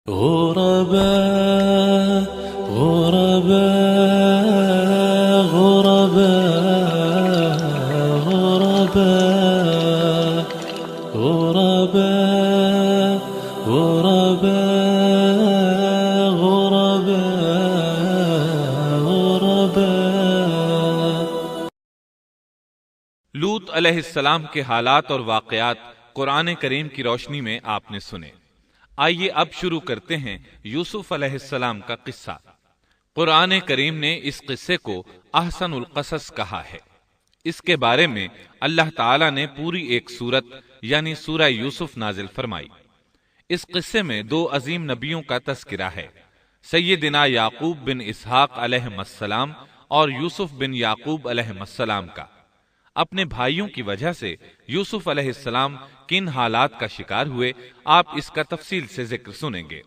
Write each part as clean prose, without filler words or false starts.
غرباء غرباء غرباء غرباء غرباء غرباء غرباء غرباء۔ لوط علیہ السلام کے حالات اور واقعات قرآن کریم کی روشنی میں آپ نے سنے۔ آئیے اب شروع کرتے ہیں یوسف علیہ السلام کا قصہ۔ قرآن کریم نے اس قصے کو احسن القصص کہا ہے۔ اس کے بارے میں اللہ تعالیٰ نے پوری ایک سورت یعنی سورہ یوسف نازل فرمائی۔ اس قصے میں دو عظیم نبیوں کا تذکرہ ہے، سیدنا یعقوب بن اسحاق علیہ السلام اور یوسف بن یعقوب علیہ السلام کا۔ اپنے بھائیوں کی وجہ سے یوسف علیہ السلام کن حالات کا شکار ہوئے، آپ اس کا تفصیل سے ذکر سنیں گے۔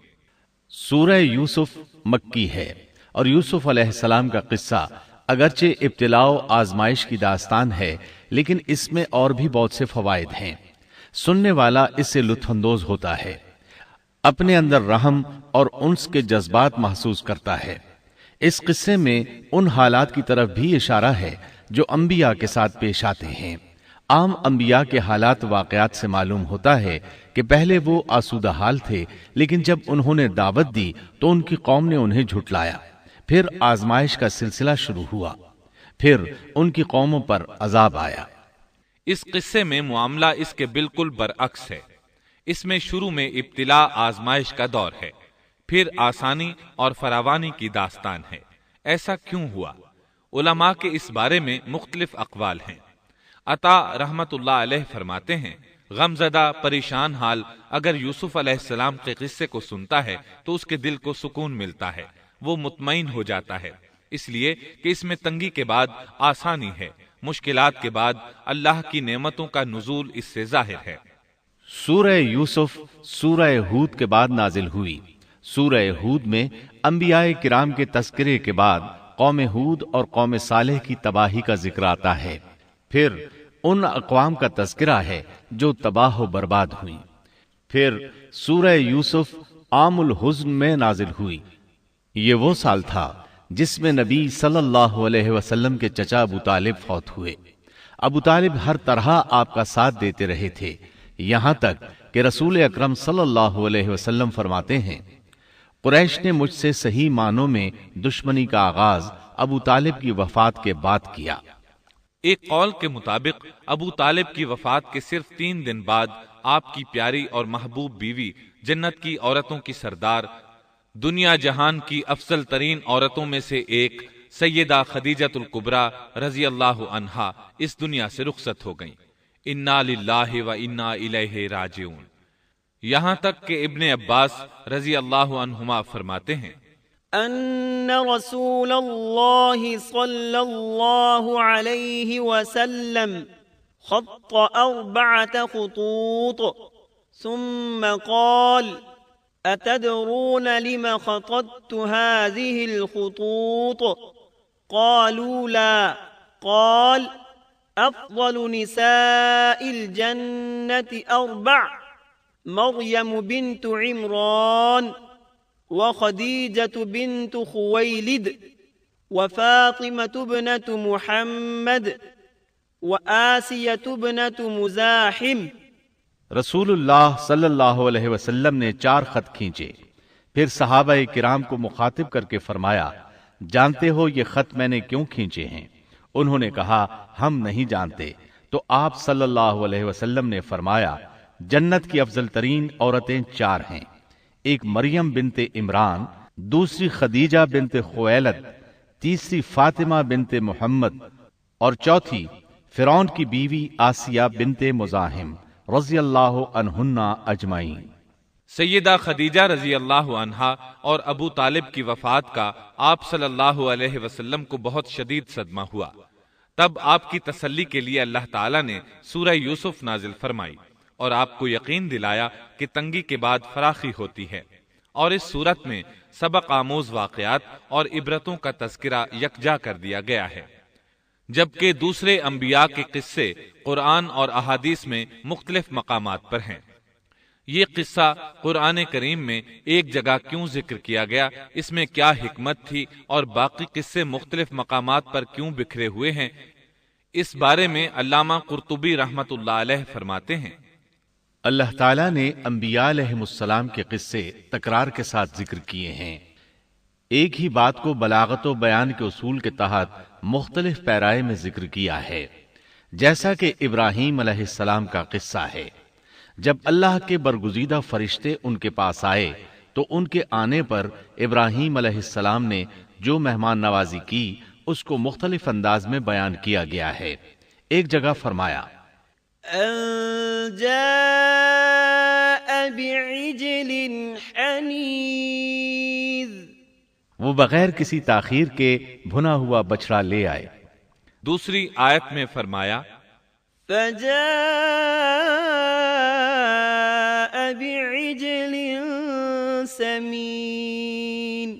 سورہ یوسف مکی ہے اور یوسف علیہ السلام کا قصہ اگرچہ ابتلاء و آزمائش کی داستان ہے، لیکن اس میں اور بھی بہت سے فوائد ہیں۔ سننے والا اس سے لطف اندوز ہوتا ہے، اپنے اندر رحم اور انس کے جذبات محسوس کرتا ہے۔ اس قصے میں ان حالات کی طرف بھی اشارہ ہے جو انبیاء کے ساتھ پیش آتے ہیں۔ عام انبیاء کے حالات واقعات سے معلوم ہوتا ہے کہ پہلے وہ آسودہ حال تھے، لیکن جب انہوں نے دعوت دی تو ان کی قوم نے انہیں جھٹلایا، پھر آزمائش کا سلسلہ شروع ہوا، پھر ان کی قوموں پر عذاب آیا۔ اس قصے میں معاملہ اس کے بالکل برعکس ہے۔ اس میں شروع میں ابتلاء آزمائش کا دور ہے، پھر آسانی اور فراوانی کی داستان ہے۔ ایسا کیوں ہوا؟ علماء کے اس بارے میں مختلف اقوال ہیں۔ عطا رحمت اللہ علیہ فرماتے ہیں، غمزدہ پریشان حال اگر یوسف علیہ السلام کے قصے کو سنتا ہے تو اس کے دل کو سکون ملتا ہے، وہ مطمئن ہو جاتا ہے، اس لیے کہ اس میں تنگی کے بعد آسانی ہے، مشکلات کے بعد اللہ کی نعمتوں کا نزول اس سے ظاہر ہے۔ سورہ یوسف سورہ ہود کے بعد نازل ہوئی۔ سورہ ہود میں انبیاء کرام کے تذکرے کے بعد قوم ہود اور قوم صالح کی تباہی کا ذکر آتا ہے، پھر ان اقوام کا تذکرہ ہے جو تباہ و برباد ہوئی۔ پھر سورہ یوسف عام الحزن میں نازل ہوئی۔ یہ وہ سال تھا جس میں نبی صلی اللہ علیہ وسلم کے چچا ابو طالب فوت ہوئے۔ ابو طالب ہر طرح آپ کا ساتھ دیتے رہے تھے، یہاں تک کہ رسول اکرم صلی اللہ علیہ وسلم فرماتے ہیں، قریش نے مجھ سے صحیح معنوں میں دشمنی کا آغاز ابو طالب کی وفات کے بعد کیا۔ ایک قول کے مطابق ابو طالب کی وفات کے صرف 3 دن بعد آپ کی پیاری اور محبوب بیوی، جنت کی عورتوں کی سردار، دنیا جہان کی افضل ترین عورتوں میں سے ایک سیدہ خدیجہ الکبریٰ رضی اللہ عنہا اس دنیا سے رخصت ہو گئیں۔ انا للہ و انا الیہ راجعون۔ یہاں تک کہ ابن عباس رضی اللہ عنہما فرماتے ہیں، أن رسول الله صلى الله عليه وسلم خط 4 خطوط ثم قال أتدرون لم خططت هذه الخطوط؟ قالوا لا. قال أفضل نساء الجنة 4: مريم بنت عمران، وخديجة بنت خويلد، وفاطمة بنت محمد، وآسية بنت مزاحم۔ رسول اللہ صلی اللہ علیہ وسلم نے 4 خط کھینچے، پھر صحابہ کرام کو مخاطب کر کے فرمایا، جانتے ہو یہ خط میں نے کیوں کھینچے ہیں؟ انہوں نے کہا، ہم نہیں جانتے۔ تو آپ صلی اللہ علیہ وسلم نے فرمایا، جنت کی افضل ترین عورتیں 4 ہیں، ایک مریم بنت عمران، دوسری خدیجہ بنت خویلد، تیسری فاطمہ بنت محمد، اور چوتھی فرعون کی بیوی آسیہ بنت مزاحم رضی اللہ عنہن اجمعین۔ سیدہ خدیجہ رضی اللہ عنہا اور ابو طالب کی وفات کا آپ صلی اللہ علیہ وسلم کو بہت شدید صدمہ ہوا۔ تب آپ کی تسلی کے لیے اللہ تعالیٰ نے سورہ یوسف نازل فرمائی اور آپ کو یقین دلایا کہ تنگی کے بعد فراخی ہوتی ہے، اور اس صورت میں سبق آموز واقعات اور عبرتوں کا تذکرہ یکجا کر دیا گیا ہے۔ جبکہ دوسرے انبیاء کے قصے قرآن اور احادیث میں مختلف مقامات پر ہیں۔ یہ قصہ قرآن کریم میں ایک جگہ کیوں ذکر کیا گیا، اس میں کیا حکمت تھی، اور باقی قصے مختلف مقامات پر کیوں بکھرے ہوئے ہیں، اس بارے میں علامہ قرطبی رحمت اللہ علیہ فرماتے ہیں، اللہ تعالیٰ نے انبیاء علیہم السلام کے قصے تکرار کے ساتھ ذکر کیے ہیں۔ ایک ہی بات کو بلاغت و بیان کے اصول کے تحت مختلف پیرائے میں ذکر کیا ہے، جیسا کہ ابراہیم علیہ السلام کا قصہ ہے۔ جب اللہ کے برگزیدہ فرشتے ان کے پاس آئے تو ان کے آنے پر ابراہیم علیہ السلام نے جو مہمان نوازی کی اس کو مختلف انداز میں بیان کیا گیا ہے۔ ایک جگہ فرمایا أن جاء بعجل حنيذ، وہ بغیر کسی تاخیر کے بھنا ہوا بچڑا لے آئے۔ دوسری آیت میں فرمایا فجاء بعجل سمين،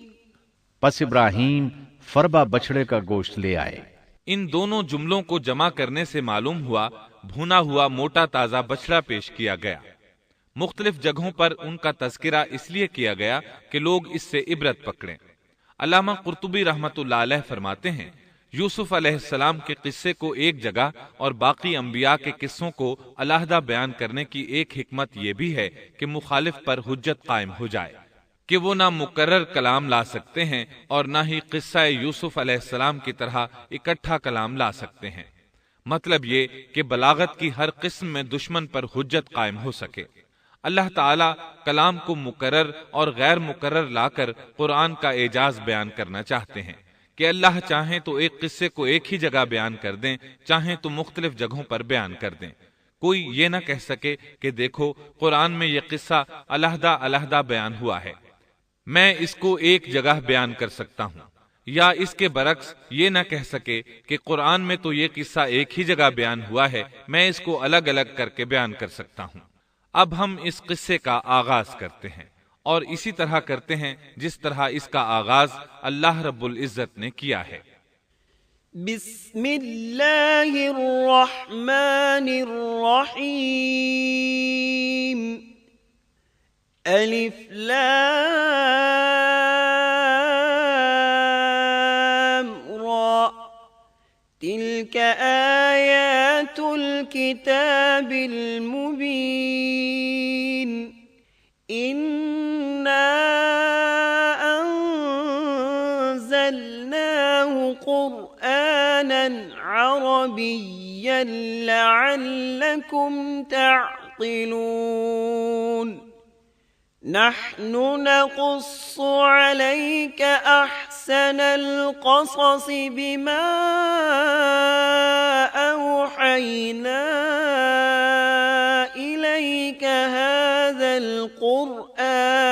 پس ابراہیم فربا بچڑے کا گوشت لے آئے۔ ان دونوں جملوں کو جمع کرنے سے معلوم ہوا بھونا ہوا موٹا تازہ بچڑا پیش کیا گیا۔ مختلف جگہوں پر ان کا تذکرہ اس لیے کیا گیا کہ لوگ اس سے عبرت پکڑیں۔ علامہ قرطبی رحمت اللہ علیہ فرماتے ہیں، یوسف علیہ السلام کے قصے کو ایک جگہ اور باقی انبیاء کے قصوں کو علیحدہ بیان کرنے کی ایک حکمت یہ بھی ہے کہ مخالف پر حجت قائم ہو جائے کہ وہ نہ مکرر کلام لا سکتے ہیں اور نہ ہی قصہ یوسف علیہ السلام کی طرح اکٹھا کلام لا سکتے ہیں۔ مطلب یہ کہ بلاغت کی ہر قسم میں دشمن پر حجت قائم ہو سکے۔ اللہ تعالیٰ کلام کو مکرر اور غیر مکرر لا کر قرآن کا اعجاز بیان کرنا چاہتے ہیں کہ اللہ چاہیں تو ایک قصے کو ایک ہی جگہ بیان کر دیں، چاہیں تو مختلف جگہوں پر بیان کر دیں۔ کوئی یہ نہ کہہ سکے کہ دیکھو قرآن میں یہ قصہ علیحدہ علیحدہ بیان ہوا ہے، میں اس کو ایک جگہ بیان کر سکتا ہوں، یا اس کے برعکس یہ نہ کہہ سکے کہ قرآن میں تو یہ قصہ ایک ہی جگہ بیان ہوا ہے، میں اس کو الگ الگ کر کے بیان کر سکتا ہوں۔ اب ہم اس قصے کا آغاز کرتے ہیں اور اسی طرح کرتے ہیں جس طرح اس کا آغاز اللہ رب العزت نے کیا ہے۔ بسم اللہ الرحمن الرحیم، الف لام را، تلك آیات الكتاب المبین، إنا أنزلناه قرآنا عربيا لعلكم تعقلون، نحن نقص عليك أحسن القصص بما أوحينا إليك هذا القرآن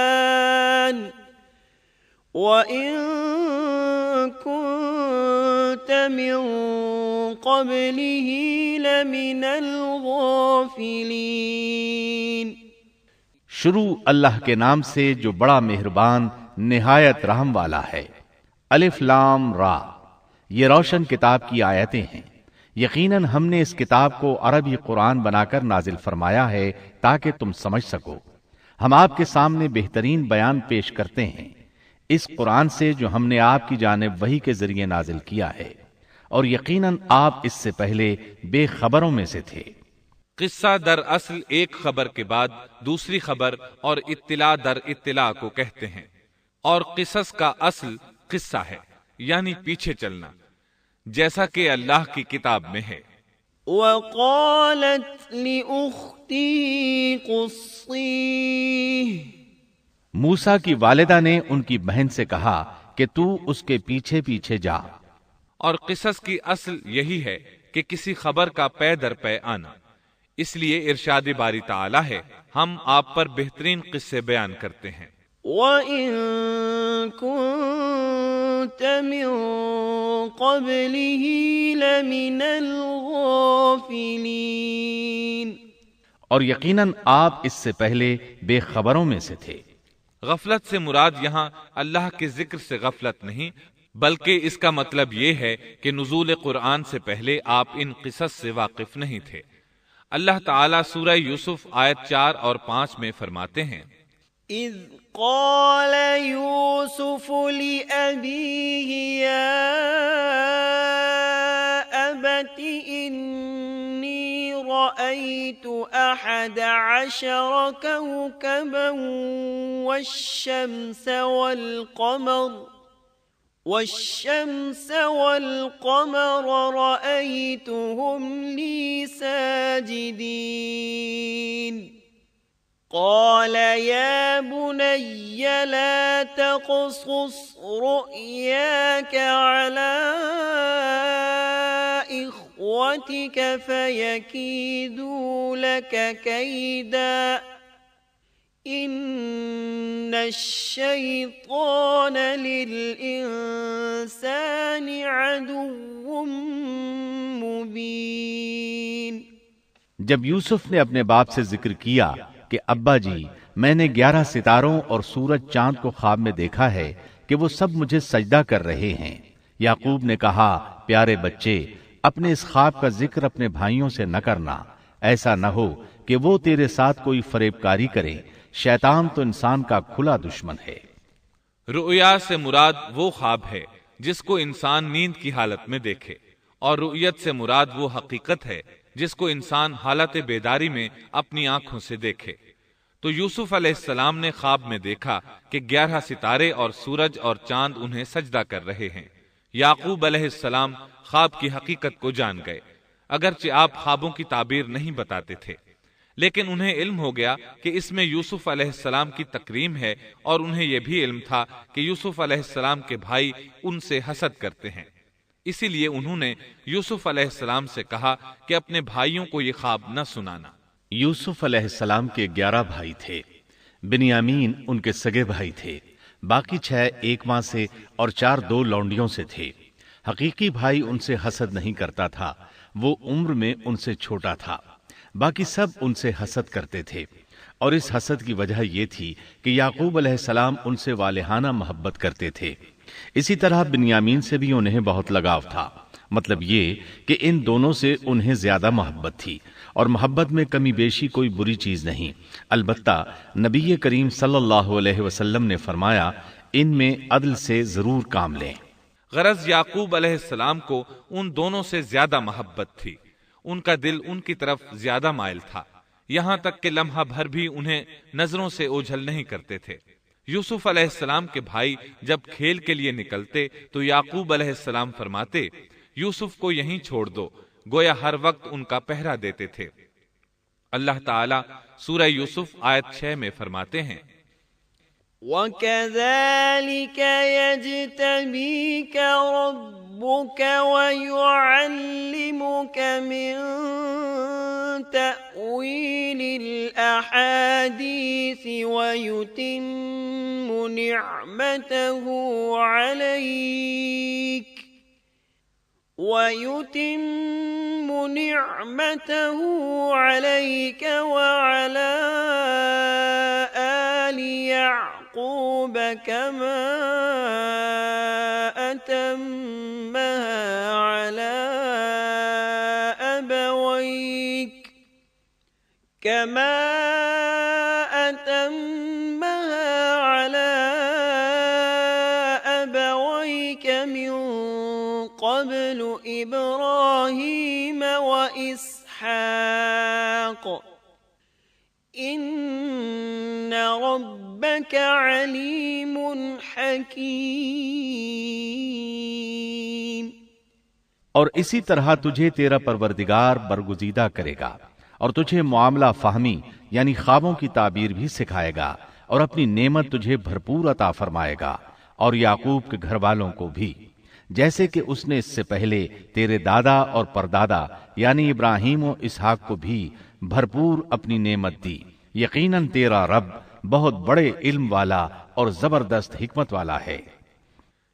وإن كنت من قبله لمن الغافلين۔ شروع اللہ کے نام سے جو بڑا مہربان نہایت رحم والا ہے۔ الف لام را، یہ روشن کتاب کی آیتیں ہیں۔ یقیناً ہم نے اس کتاب کو عربی قرآن بنا کر نازل فرمایا ہے تاکہ تم سمجھ سکو۔ ہم آپ کے سامنے بہترین بیان پیش کرتے ہیں اس قرآن سے جو ہم نے آپ کی جانب وحی کے ذریعے نازل کیا ہے، اور یقیناً آپ اس سے پہلے بے خبروں میں سے تھے۔ قصہ در اصل ایک خبر کے بعد دوسری خبر اور اطلاع در اطلاع کو کہتے ہیں، اور قصص کا اصل قصہ ہے یعنی پیچھے چلنا، جیسا کہ اللہ کی کتاب میں ہے۔ وقالت لأخته قصيه، موسیٰ کی والدہ نے ان کی بہن سے کہا کہ تو اس کے پیچھے پیچھے جا۔ اور قصص کی اصل یہی ہے کہ کسی خبر کا پے در پے آنا، اس لیے ارشاد باری تعالی ہے ہم آپ پر بہترین قصے بیان کرتے ہیں۔ وَإِن كُنتَ مِن قَبْلِهِ لَمِنَ الْغَافِلِينَ، اور یقیناً آپ اس سے پہلے بے خبروں میں سے تھے۔ غفلت سے مراد یہاں اللہ کے ذکر سے غفلت نہیں، بلکہ اس کا مطلب یہ ہے کہ نزول قرآن سے پہلے آپ ان قصص سے واقف نہیں تھے۔ اللہ تعالیٰ سورہ یوسف آیت 4 اور 5 میں فرماتے ہیں، إذ قال يوسف لأبيه يا أبت إني رأيت 11 كوكبا والشمس والقمر رأيتهم لي ساجدين قال يا بني لا تقصص رؤياك على إخوتك فيكيدوا لك كيدا إن الشيطان للإنسان عدو مبين۔ جب یوسف نے اپنے باپ سے ذکر کیا کہ ابا جی میں نے 11 ستاروں اور سورج چاند کو خواب میں دیکھا ہے کہ وہ سب مجھے سجدہ کر رہے ہیں، یعقوب نے کہا پیارے بچے اپنے اس خواب کا ذکر اپنے بھائیوں سے نہ کرنا، ایسا نہ ہو کہ وہ تیرے ساتھ کوئی فریب کاری کرے، شیطان تو انسان کا کھلا دشمن ہے۔ رؤیا سے مراد وہ خواب ہے جس کو انسان نیند کی حالت میں دیکھے، اور رؤیت سے مراد وہ حقیقت ہے جس کو انسان حالت بیداری میں اپنی آنکھوں سے دیکھے۔ تو یوسف علیہ السلام نے خواب میں دیکھا کہ 11 ستارے اور سورج اور چاند انہیں سجدہ کر رہے ہیں۔ یعقوب علیہ السلام خواب کی حقیقت کو جان گئے، اگرچہ آپ خوابوں کی تعبیر نہیں بتاتے تھے، لیکن انہیں علم ہو گیا کہ اس میں یوسف علیہ السلام کی تکریم ہے، اور انہیں یہ بھی علم تھا کہ یوسف علیہ السلام کے بھائی ان سے حسد کرتے ہیں۔ اسی لیے انہوں نے یوسف علیہ السلام سے کہا کہ اپنے بھائیوں کو یہ خواب نہ سنانا۔ یوسف علیہ السلام کے 11 بھائی تھے، بنیامین ان کے سگے بھائی تھے، باقی 6 ایک ماں سے اور 4 2 لونڈیوں سے تھے۔ حقیقی بھائی ان سے حسد نہیں کرتا تھا، وہ عمر میں ان سے چھوٹا تھا، باقی سب ان سے حسد کرتے تھے، اور اس حسد کی وجہ یہ تھی کہ یعقوب علیہ السلام ان سے والہانہ محبت کرتے تھے۔ اسی طرح بنیامین سے بھی انہیں بہت لگاؤ تھا، مطلب یہ کہ ان دونوں سے انہیں زیادہ محبت تھی، اور محبت میں کمی بیشی کوئی بری چیز نہیں، البتہ نبی کریم صلی اللہ علیہ وسلم نے فرمایا ان میں عدل سے ضرور کام لیں۔ غرض یعقوب علیہ السلام کو ان دونوں سے زیادہ محبت تھی، ان کا دل ان کی طرف زیادہ مائل تھا، یہاں تک کہ لمحہ بھر بھی انہیں نظروں سے اوجھل نہیں کرتے تھے۔ یوسف علیہ السلام کے بھائی جب کھیل کے لیے نکلتے تو یعقوب علیہ السلام فرماتے یوسف کو یہیں چھوڑ دو، گویا ہر وقت ان کا پہرا دیتے تھے۔ اللہ تعالیٰ سورہ یوسف آیت 6 میں فرماتے ہیں، وَكَذَلِكَ يَجْتَبِيكَ رَبُّكَ وَيُعَلِّمُكَ مِن تَأْوِيلِ الْأَحَادِيثِ وَيُتِمُّ نِعْمَتَهُ عَلَيْكَ وَعَلَى آلِ يَعْقُوبَ كَمَا أَتَمَّهَا عَلَى أَبَوَيْكَ مِن قَبْلُ إِبْرَاهِيمَ وَإِسْحَاقَ إِنَّ رَبَّكَ عَلِيمٌ حَكِيمٌ۔ اور اسی طرح تجھے تیرا پروردگار برگزیدہ کرے گا، اور تجھے معاملہ فہمی یعنی خوابوں کی تعبیر بھی سکھائے گا، اور اپنی نعمت تجھے بھرپور عطا فرمائے گا، اور یعقوب کے گھر والوں کو بھی، جیسے کہ اس نے اس سے پہلے تیرے دادا اور پردادا یعنی ابراہیم و اسحاق کو بھی بھرپور اپنی نعمت دی۔ یقیناً تیرا رب بہت بڑے علم والا اور زبردست حکمت والا ہے۔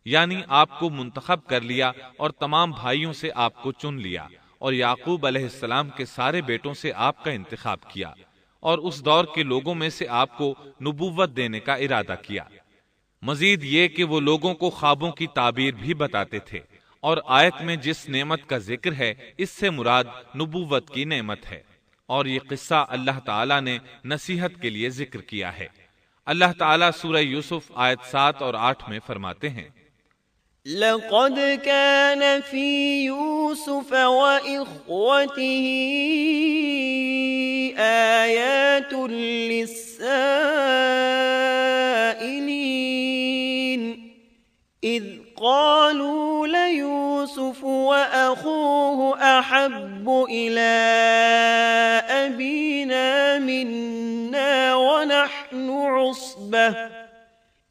یعنی آپ کو منتخب کر لیا اور تمام بھائیوں سے آپ کو چن لیا، اور یعقوب علیہ السلام کے سارے بیٹوں سے آپ کا انتخاب کیا، اور اس دور کے لوگوں میں سے آپ کو نبوت دینے کا ارادہ کیا۔ مزید یہ کہ وہ لوگوں کو خوابوں کی تعبیر بھی بتاتے تھے، اور آیت میں جس نعمت کا ذکر ہے اس سے مراد نبوت کی نعمت ہے۔ اور یہ قصہ اللہ تعالیٰ نے نصیحت کے لیے ذکر کیا ہے۔ اللہ تعالیٰ سورہ یوسف آیت 7 اور 8 میں فرماتے ہیں، لقد كان في يوسف وإخوته آيات للسائلين إذ قالوا ليوسف وأخوه أحب إلى أبينا منا ونحن عصبة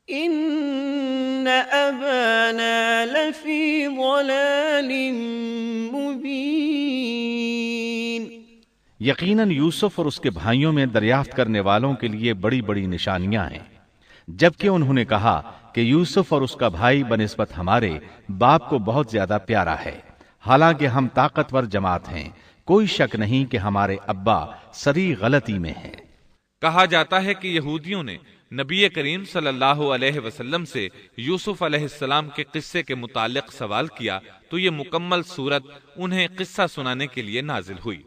إن أبانا لفي ضلال مبين۔ یقیناً یوسف اور اس کے بھائیوں میں دریافت کرنے والوں کے لیے بڑی بڑی نشانیاں ہیں، جبکہ انہوں نے کہا کہ یوسف اور اس کا بھائی بنسبت ہمارے باپ کو بہت زیادہ پیارا ہے، حالانکہ ہم طاقتور جماعت ہیں، کوئی شک نہیں کہ ہمارے ابا سری غلطی میں ہیں۔ کہا جاتا ہے کہ یہودیوں نے نبی کریم صلی اللہ علیہ وسلم سے یوسف علیہ السلام کے قصے کے متعلق سوال کیا تو یہ مکمل صورت انہیں قصہ سنانے کے لیے نازل ہوئی،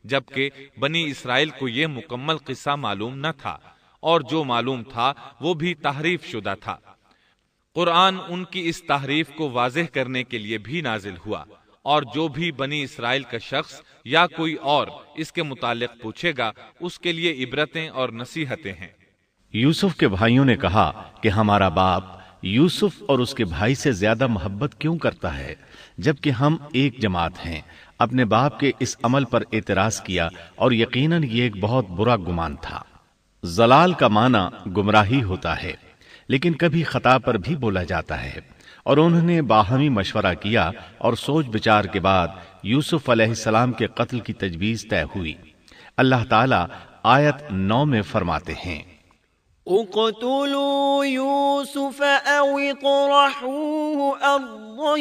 جبکہ بنی اسرائیل کو یہ مکمل قصہ معلوم نہ تھا، اور جو معلوم تھا وہ بھی تحریف شدہ تھا۔ قرآن ان کی اس تحریف کو واضح کرنے کے لیے بھی نازل ہوا، اور جو بھی بنی اسرائیل کا شخص یا کوئی اور اس کے متعلق پوچھے گا اس کے لیے عبرتیں اور نصیحتیں ہیں۔ یوسف کے بھائیوں نے کہا کہ ہمارا باپ یوسف اور اس کے بھائی سے زیادہ محبت کیوں کرتا ہے، جبکہ ہم ایک جماعت ہیں۔ اپنے باپ کے اس عمل پر اعتراض کیا، اور یقیناً یہ ایک بہت برا گمان تھا۔ ضلال کا معنی گمراہی ہوتا ہے، لیکن کبھی خطا پر بھی بولا جاتا ہے، اور انہوں نے باہمی مشورہ کیا اور سوچ بچار کے بعد یوسف علیہ السلام کے قتل کی تجویز طے ہوئی۔ اللہ تعالیٰ آیت 9 میں فرماتے ہیں، اقتلوا يوسف أو اطرحوه أرضا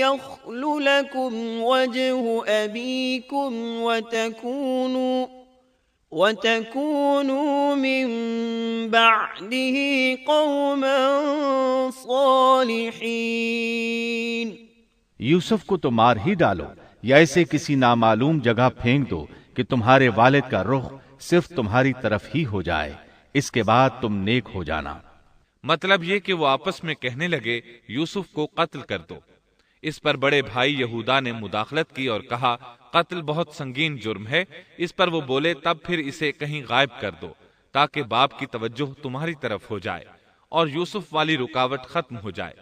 يخل لكم وجه أبيكم وتكونوا من بعده قوما صالحين۔ یوسف کو تو مار ہی ڈالو یا اسے کسی نامعلوم جگہ پھینک دو کہ تمہارے والد کا رخ صرف تمہاری طرف ہی ہو جائے، اس کے بعد تم نیک ہو جانا۔ مطلب یہ کہ وہ آپس میں کہنے لگے یوسف کو قتل کر دو۔ اس پر بڑے بھائی یہودا نے مداخلت کی اور کہا قتل بہت سنگین جرم ہے، اس پر وہ بولے تب پھر اسے کہیں غائب کر دو تاکہ باپ کی توجہ تمہاری طرف ہو جائے اور یوسف والی رکاوٹ ختم ہو جائے۔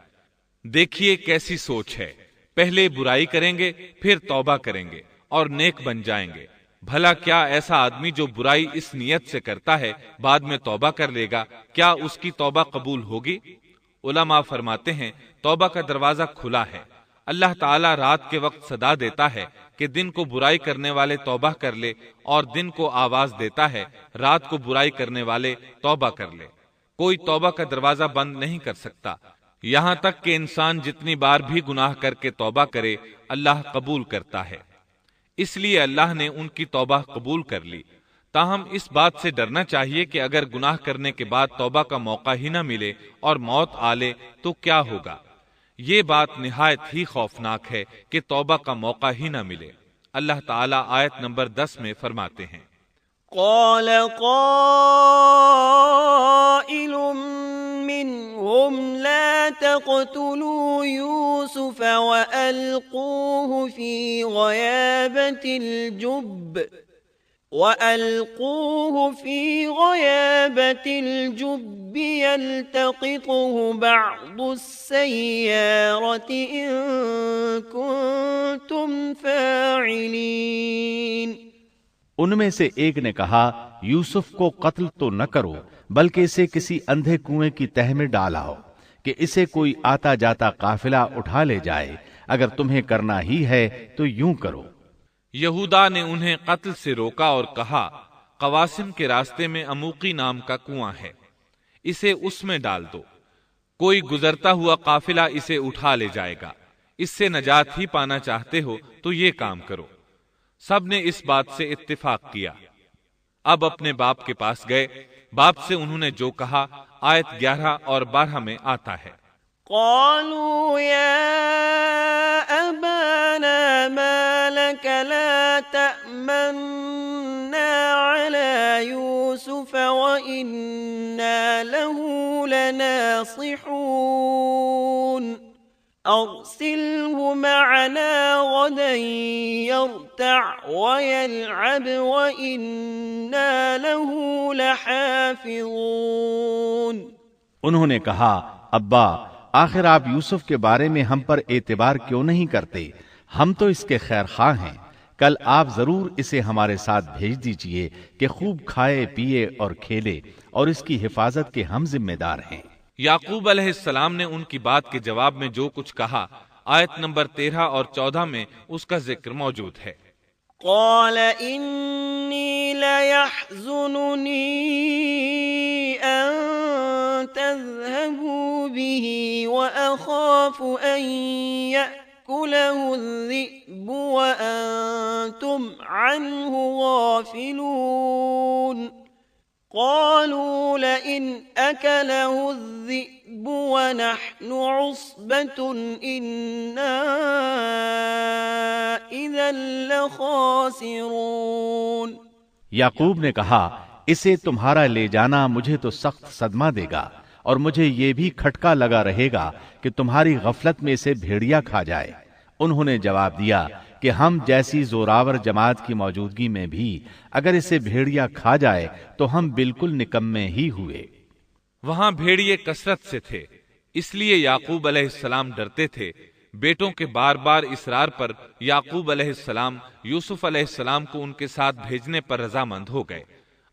دیکھیے کیسی سوچ ہے، پہلے برائی کریں گے پھر توبہ کریں گے اور نیک بن جائیں گے۔ بھلا کیا ایسا آدمی جو برائی اس نیت سے کرتا ہے بعد میں توبہ کر لے گا، کیا اس کی توبہ قبول ہوگی؟ علماء فرماتے ہیں توبہ کا دروازہ کھلا ہے۔ اللہ تعالیٰ رات کے وقت صدا دیتا ہے کہ دن کو برائی کرنے والے توبہ کر لے، اور دن کو آواز دیتا ہے رات کو برائی کرنے والے توبہ کر لے۔ کوئی توبہ کا دروازہ بند نہیں کر سکتا، یہاں تک کہ انسان جتنی بار بھی گناہ کر کے توبہ کرے اللہ قبول کرتا ہے۔ اس لیے اللہ نے ان کی توبہ قبول کر لی۔ تاہم اس بات سے ڈرنا چاہیے کہ اگر گناہ کرنے کے بعد توبہ کا موقع ہی نہ ملے اور موت آ لے تو کیا ہوگا؟ یہ بات نہایت ہی خوفناک ہے کہ توبہ کا موقع ہی نہ ملے۔ اللہ تعالیٰ آیت نمبر 10 میں فرماتے ہیں، قال قائل منهم لا تقتلوا يوسف وألقوه في غيابة الجب يلتقطه بعض السيارة إن كنتم فاعلين۔ ان میں سے ایک نے کہا یوسف کو قتل تو نہ کرو بلکہ اسے کسی اندھے کنویں کی تہ میں ڈالاؤ کہ اسے کوئی آتا جاتا قافلہ اٹھا لے جائے، اگر تمہیں کرنا ہی ہے تو یوں کرو۔ یہودا نے انہیں قتل سے روکا اور کہا قواسم کے راستے میں اموقی نام کا کنواں ہے، اسے اس میں ڈال دو، کوئی گزرتا ہوا قافلہ اسے اٹھا لے جائے گا، اس سے نجات ہی پانا چاہتے ہو تو یہ کام کرو۔ سب نے اس بات سے اتفاق کیا۔ اب اپنے باپ کے پاس گئے، باپ سے انہوں نے جو کہا آیت 11 اور 12 میں آتا ہے، قالوا يا أبانا ما لك لا تأمنا يوسف وإنا له لناصحون أرسله معنا غدا يرتع ويلعب وإنا له لحافظون۔ انہوں نے کہا، ابا آخر آپ یوسف کے بارے میں ہم پر اعتبار کیوں نہیں کرتے؟ ہم تو اس کے خیر خواہ ہیں، کل آپ ضرور اسے ہمارے ساتھ بھیج دیجئے کہ خوب کھائے پیے اور کھیلے، اور اس کی حفاظت کے ہم ذمہ دار ہیں۔ یعقوب علیہ السلام نے ان کی بات کے جواب میں جو کچھ کہا، آیت نمبر 13 اور 14 میں اس کا ذکر موجود ہے۔ قال إني ليحزنني أن تذهبوا به وأخاف أن يأكله الذئب وأنتم عنه غافلون قالوا لئن أكله الذئب ونحن عصبة إنا إذا لخاسرون۔ یعقوب نے کہا، اسے تمہارا لے جانا مجھے تو سخت صدمہ دے گا، اور مجھے یہ بھی کھٹکا لگا رہے گا کہ تمہاری غفلت میں اسے بھیڑیا کھا جائے۔ انہوں نے جواب دیا کہ ہم جیسی زوراور جماعت کی موجودگی میں بھی اگر اسے بھیڑیا کھا جائے تو ہم بالکل نکمے ہی ہوئے۔ وہاں بھیڑیے کثرت سے تھے، اس لیے یعقوب علیہ السلام ڈرتے تھے۔ بیٹوں کے بار بار اصرار پر یعقوب علیہ السلام یوسف علیہ السلام کو ان کے ساتھ بھیجنے پر رضامند ہو گئے۔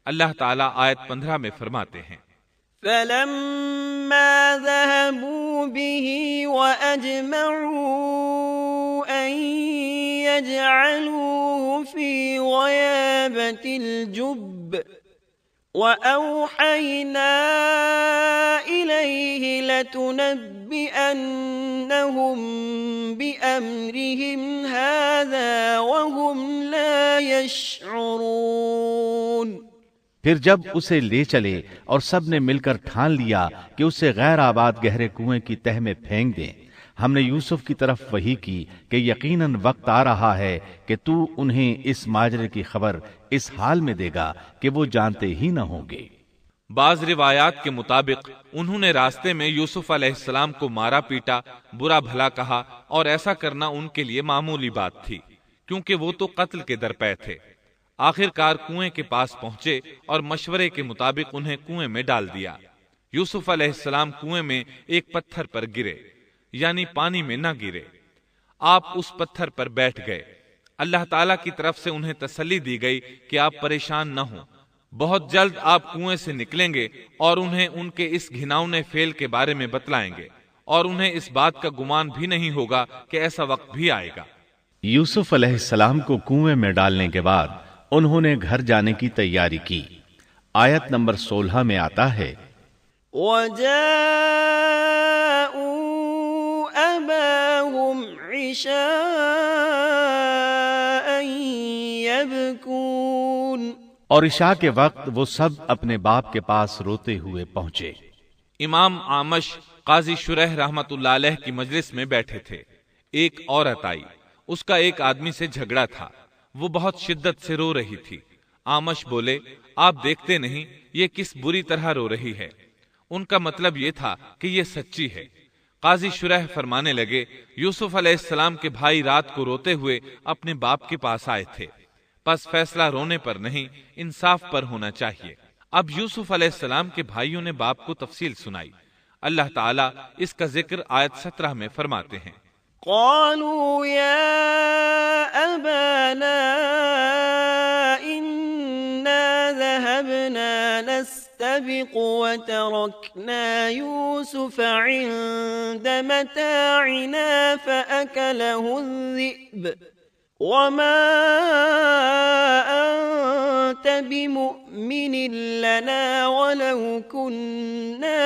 اللہ تعالیٰ آیت 15 میں فرماتے ہیں، فلما ذهبوا به وأجمعوا أن يجعلوه في غيابة الجب وأوحينا إليه لتنبئنهم بأمرهم هذا وهم لا يشعرون۔ پھر جب اسے لے چلے اور سب نے مل کر ٹھان لیا کہ اسے غیر آباد گہرے کنویں کی تہ میں پھینک دیں، ہم نے یوسف کی طرف وحی کی کہ یقیناً وقت آ رہا ہے کہ تو انہیں اس ماجرے کی خبر اس حال میں دے گا کہ وہ جانتے ہی نہ ہوں گے۔ بعض روایات کے مطابق انہوں نے راستے میں یوسف علیہ السلام کو مارا پیٹا، برا بھلا کہا، اور ایسا کرنا ان کے لیے معمولی بات تھی، کیونکہ وہ تو قتل کے درپے تھے۔ آخر کار کنویں کے پاس پہنچے اور مشورے کے مطابق انہیں کنویں میں ڈال دیا۔ یوسف علیہ السلام کنویں میں ایک پتھر پر گرے، یعنی پانی میں نہ گرے، آپ اس پتھر پر بیٹھ گئے۔ اللہ تعالیٰ کی طرف سے انہیں تسلی دی گئی کہ آپ پریشان نہ ہوں، بہت جلد آپ کنویں سے نکلیں گے اور انہیں ان کے اس گھناؤنے فعل کے بارے میں بتلائیں گے، اور انہیں اس بات کا گمان بھی نہیں ہوگا کہ ایسا وقت بھی آئے گا۔ یوسف علیہ السلام کو کنویں میں ڈالنے کے بعد انہوں نے گھر جانے کی تیاری کی۔ آیت نمبر 16 میں آتا ہے، وَجَاءُوا أَبَاهُمْ عِشَاءً يَبْكُونَ، اور عشاء کے وقت وہ سب اپنے باپ کے پاس روتے ہوئے پہنچے۔ امام عامش قاضی شریح رحمت اللہ علیہ کی مجلس میں بیٹھے تھے۔ ایک عورت آئی، اس کا ایک آدمی سے جھگڑا تھا، وہ بہت شدت سے رو رہی تھی۔ عامش بولے، آپ دیکھتے نہیں یہ کس بری طرح رو رہی ہے؟ ان کا مطلب یہ تھا کہ یہ سچی ہے۔ قاضی شریح فرمانے لگے، یوسف علیہ السلام کے بھائی رات کو روتے ہوئے اپنے باپ کے پاس آئے تھے، پس فیصلہ رونے پر نہیں انصاف پر ہونا چاہیے۔ اب یوسف علیہ السلام کے بھائیوں نے باپ کو تفصیل سنائی۔ اللہ تعالیٰ اس کا ذکر آیت 17 میں فرماتے ہیں، قالوا يا أبانا إنا ذهبنا نستبق وتركنا يوسف عند متاعنا فأكله الذئب وما أنت بمؤمن لنا ولو كنا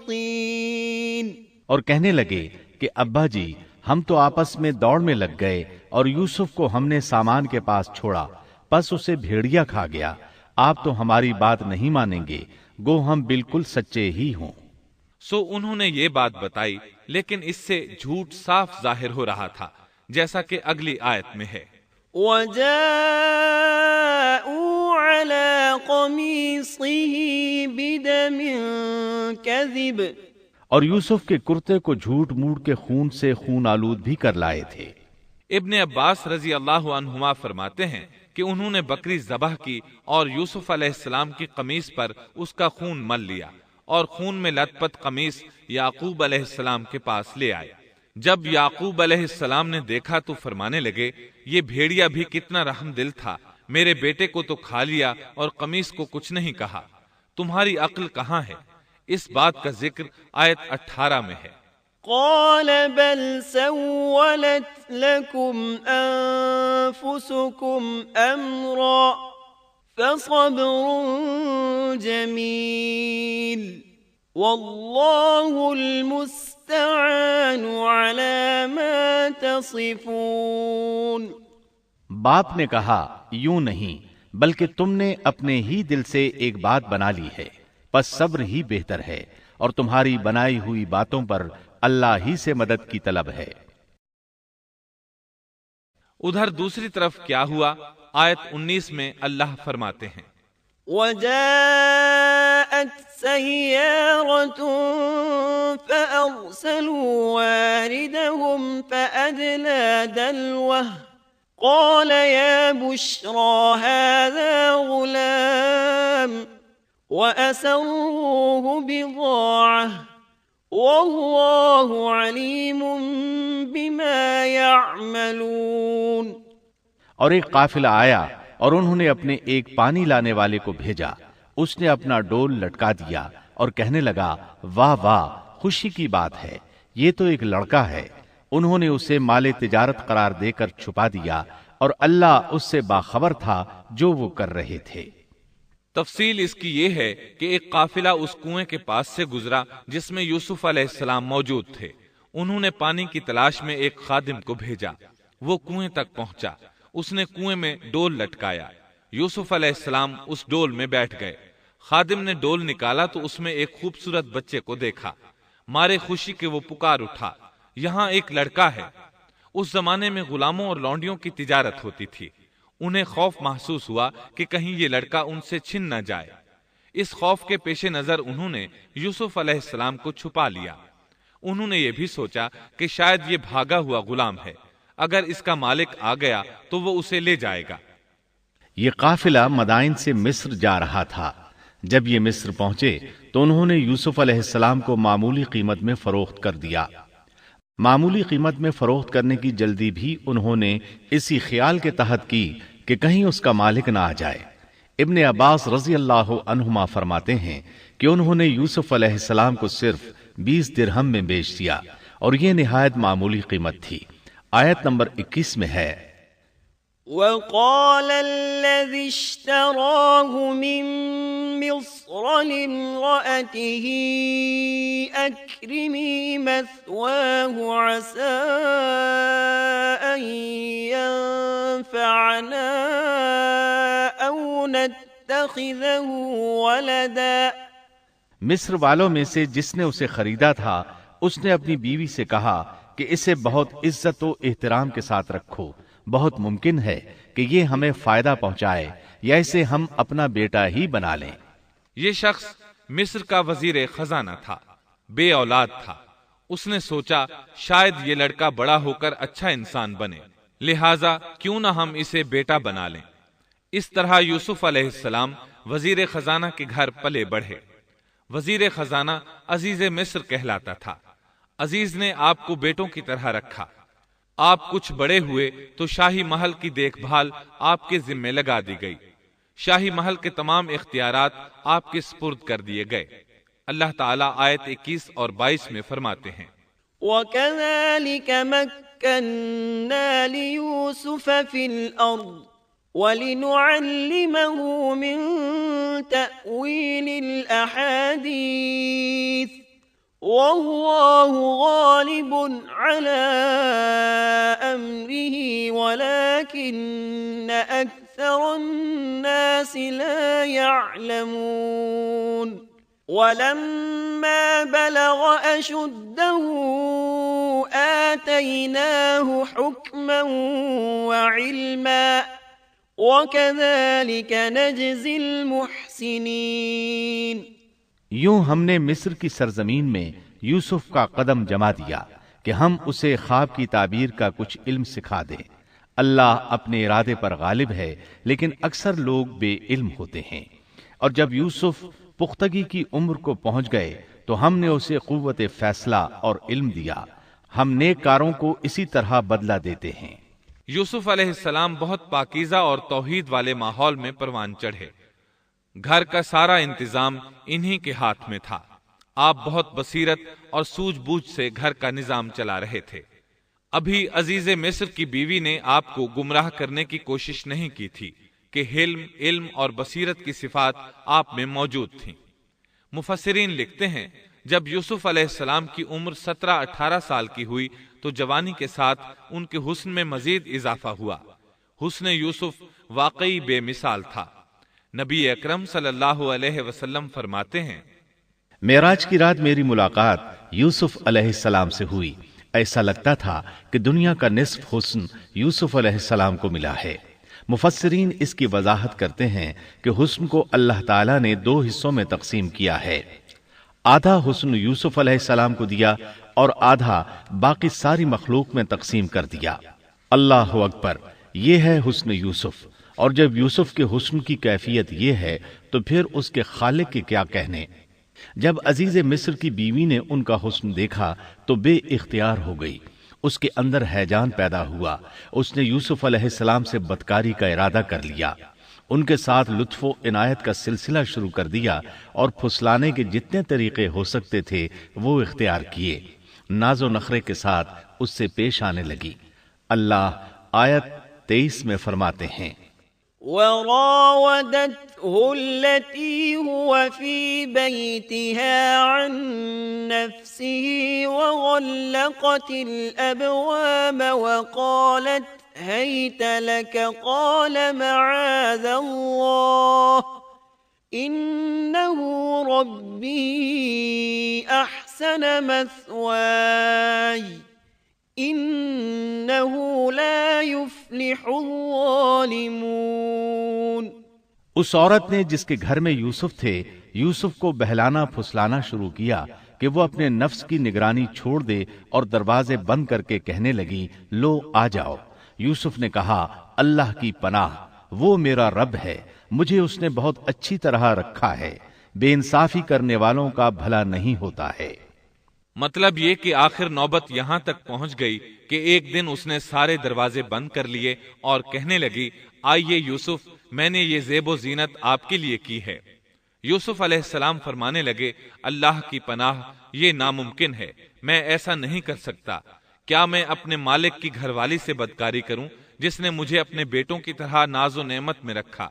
صادقين۔ اور کہنے لگے کہ ابا جی، ہم تو آپس میں دوڑ میں لگ گئے اور یوسف کو ہم نے سامان کے پاس چھوڑا، پس اسے بھیڑیا کھا گیا۔ آپ تو ہماری بات نہیں مانیں گے، گو ہم بالکل سچے ہی ہوں۔ سو انہوں نے یہ بات بتائی، لیکن اس سے جھوٹ صاف ظاہر ہو رہا تھا، جیسا کہ اگلی آیت میں ہے، وَجَاءُوا على قميصه بدم كذب اور یوسف کے کرتے کو جھوٹ موٹ کے خون سے خون آلود بھی کر لائے تھے۔ ابن عباس رضی اللہ عنہما فرماتے ہیں کہ انہوں نے بکری ذبح کی اور یوسف علیہ السلام کی قمیص پر اس کا خون مل لیا اور خون میں لت پت قمیص یعقوب علیہ السلام کے پاس لے آئے۔ جب یعقوب علیہ السلام نے دیکھا تو فرمانے لگے، یہ بھیڑیا بھی کتنا رحم دل تھا، میرے بیٹے کو تو کھا لیا اور قمیص کو کچھ نہیں کہا، تمہاری عقل کہاں ہے؟ اس بات کا ذکر آیت 18 میں ہے۔ قال بل سولت لكم أنفسكم أمرا فصبر جميل والله المستعان على ما تصفون۔ باپ نے کہا، یوں نہیں بلکہ تم نے اپنے ہی دل سے ایک بات بنا لی ہے، پس صبر ہی بہتر ہے، اور تمہاری بنائی ہوئی باتوں پر اللہ ہی سے مدد کی طلب ہے۔ ادھر دوسری طرف کیا ہوا؟ آیت 19 میں اللہ فرماتے ہیں، وجاءت سيارة فأرسلوا واردهم فأدلى دلوه قال يا بشرى هذا غلام وأسروه بضاعة والله عليم بما يعملون۔ اور ایک قافلہ آیا اور انہوں نے اپنے ایک پانی لانے والے کو بھیجا، اس نے اپنا ڈول لٹکا دیا اور کہنے لگا، واہ واہ، خوشی کی بات ہے، یہ تو ایک لڑکا ہے۔ انہوں نے اسے مال تجارت قرار دے کر چھپا دیا، اور اللہ اس سے باخبر تھا جو وہ کر رہے تھے۔ تفصیل اس کی یہ ہے کہ ایک قافلہ اس کنویں کے پاس سے گزرا جس میں یوسف علیہ السلام موجود تھے۔ انہوں نے پانی کی تلاش میں ایک خادم کو بھیجا، وہ کنویں تک پہنچا، اس نے کنویں میں ڈول لٹکایا، یوسف علیہ السلام اس ڈول میں بیٹھ گئے۔ خادم نے ڈول نکالا تو اس میں ایک خوبصورت بچے کو دیکھا، مارے خوشی کے وہ پکار اٹھا، یہاں ایک لڑکا ہے۔ اس زمانے میں غلاموں اور لونڈیوں کی تجارت ہوتی تھی، انہیں خوف محسوس ہوا کہ کہیں یہ لڑکا ان سے چھن نہ جائے۔ اس خوف کے پیش نظر انہوں نے یوسف علیہ السلام کو چھپا لیا۔ انہوں نے یہ بھی سوچا کہ شاید یہ بھاگا ہوا غلام ہے، اگر اس کا مالک آ گیا تو وہ اسے لے جائے گا۔ یہ قافلہ مدائن سے مصر جا رہا تھا۔ جب یہ مصر پہنچے تو انہوں نے یوسف علیہ السلام کو معمولی قیمت میں فروخت کر دیا۔ معمولی قیمت میں فروخت کرنے کی جلدی بھی انہوں نے اسی خیال کے تحت کی کہ کہیں اس کا مالک نہ آ جائے۔ ابن عباس رضی اللہ عنہما فرماتے ہیں کہ انہوں نے یوسف علیہ السلام کو صرف 20 درہم میں بیچ دیا، اور یہ نہایت معمولی قیمت تھی۔ آیت نمبر 21 میں ہے، وقال الذي اشتراه من مصر لامرأته أكرمي مثواه عسى أن ينفعنا أو نتخذه ولدا۔ مصر والوں میں سے جس نے اسے خریدا تھا اس نے اپنی بیوی سے کہا کہ اسے بہت عزت و احترام کے ساتھ رکھو، بہت ممکن ہے کہ یہ ہمیں فائدہ پہنچائے یا اسے ہم اپنا بیٹا ہی بنا لیں۔ یہ شخص مصر کا وزیر خزانہ تھا، بے اولاد تھا۔ اس نے سوچا شاید یہ لڑکا بڑا ہو کر اچھا انسان بنے، لہٰذا کیوں نہ ہم اسے بیٹا بنا لیں۔ اس طرح یوسف علیہ السلام وزیر خزانہ کے گھر پلے بڑھے۔ وزیر خزانہ عزیز مصر کہلاتا تھا۔ عزیز نے آپ کو بیٹوں کی طرح رکھا۔ آپ کچھ بڑے ہوئے تو شاہی محل کی دیکھ بھال آپ کے ذمے لگا دی گئی، شاہی محل کے تمام اختیارات آپ کے سپرد کر دیے گئے۔ اللہ تعالیٰ آیت 21 اور 22 میں فرماتے ہیں، وَكَذَلِكَ مَكَّنَّا لِيُوسُفَ فِي الْأَرْضِ وَلِنُعَلِّمَهُ مِن تَأْوِيلِ الْأَحَادِيثِ وَاللَّهُ غَالِبٌ عَلَى أَمْرِهِ وَلَكِنَّ أَكْثَرَ النَّاسِ لَا يَعْلَمُونَ۔ وَلَمَّا بَلَغَ أَشُدَّهُ آتَيْنَاهُ حُكْمًا وَعِلْمًا وَكَذَلِكَ نَجْزِي الْمُحْسِنِينَ۔ یوں ہم نے مصر کی سرزمین میں یوسف کا قدم جما دیا کہ ہم اسے خواب کی تعبیر کا کچھ علم سکھا دیں۔ اللہ اپنے ارادے پر غالب ہے، لیکن اکثر لوگ بے علم ہوتے ہیں۔ اور جب یوسف پختگی کی عمر کو پہنچ گئے تو ہم نے اسے قوت فیصلہ اور علم دیا۔ ہم نیک کاروں کو اسی طرح بدلہ دیتے ہیں۔ یوسف علیہ السلام بہت پاکیزہ اور توحید والے ماحول میں پروان چڑھے۔ گھر کا سارا انتظام انہی کے ہاتھ میں تھا۔ آپ بہت بصیرت اور سوجھ بوجھ سے گھر کا نظام چلا رہے تھے۔ ابھی عزیز مصر کی بیوی نے آپ کو گمراہ کرنے کی کوشش نہیں کی تھی کہ حلم، علم اور بصیرت کی صفات آپ میں موجود تھیں۔ مفسرین لکھتے ہیں جب یوسف علیہ السلام کی عمر 17-18 سال کی ہوئی تو جوانی کے ساتھ ان کے حسن میں مزید اضافہ ہوا۔ حسن یوسف واقعی بے مثال تھا۔ نبی اکرم صلی اللہ علیہ وسلم فرماتے ہیں، معراج کی رات میری ملاقات یوسف علیہ السلام سے ہوئی۔ ایسا لگتا تھا کہ دنیا کا نصف حسن یوسف علیہ السلام کو ملا ہے۔ مفسرین اس کی وضاحت کرتے ہیں کہ حسن کو اللہ تعالیٰ نے 2 حصوں میں تقسیم کیا ہے۔ آدھا حسن یوسف علیہ السلام کو دیا اور آدھا باقی ساری مخلوق میں تقسیم کر دیا۔ اللہ اکبر، یہ ہے حسن یوسف۔ اور جب یوسف کے حسن کی کیفیت یہ ہے تو پھر اس کے خالق کے کیا کہنے۔ جب عزیز مصر کی بیوی نے ان کا حسن دیکھا تو بے اختیار ہو گئی۔ اس کے اندر ہیجان پیدا ہوا۔ اس نے یوسف علیہ السلام سے بدکاری کا ارادہ کر لیا۔ ان کے ساتھ لطف و عنایت کا سلسلہ شروع کر دیا اور پھسلانے کے جتنے طریقے ہو سکتے تھے وہ اختیار کیے۔ ناز و نخرے کے ساتھ اس سے پیش آنے لگی۔ اللہ آیت 23 میں فرماتے ہیں، وراودته التي هو في بيتها عن نفسه وغلقت الأبواب وقالت هيت لك قال معاذ الله إنه ربي أحسن مثواي إنه لا يفلح الظالمون۔ اس عورت نے جس کے گھر میں یوسف تھے یوسف کو بہلانا پھسلانا شروع کیا کہ وہ اپنے نفس کی نگرانی چھوڑ دے اور دروازے بند کر کے کہنے لگی، لو آ جاؤ۔ یوسف نے کہا، اللہ کی پناہ، وہ میرا رب ہے، مجھے اس نے بہت اچھی طرح رکھا ہے، بے انصافی کرنے والوں کا بھلا نہیں ہوتا ہے۔ مطلب یہ کہ آخر نوبت یہاں تک پہنچ گئی کہ ایک دن اس نے سارے دروازے بند کر لیے اور کہنے لگی، آئیے یوسف، میں نے یہ زیب و زینت آپ کے لیے کی ہے۔ یوسف علیہ السلام فرمانے لگے، اللہ کی پناہ، یہ ناممکن ہے، میں ایسا نہیں کر سکتا۔ کیا میں اپنے مالک کی گھر والی سے بدکاری کروں جس نے مجھے اپنے بیٹوں کی طرح ناز و نعمت میں رکھا؟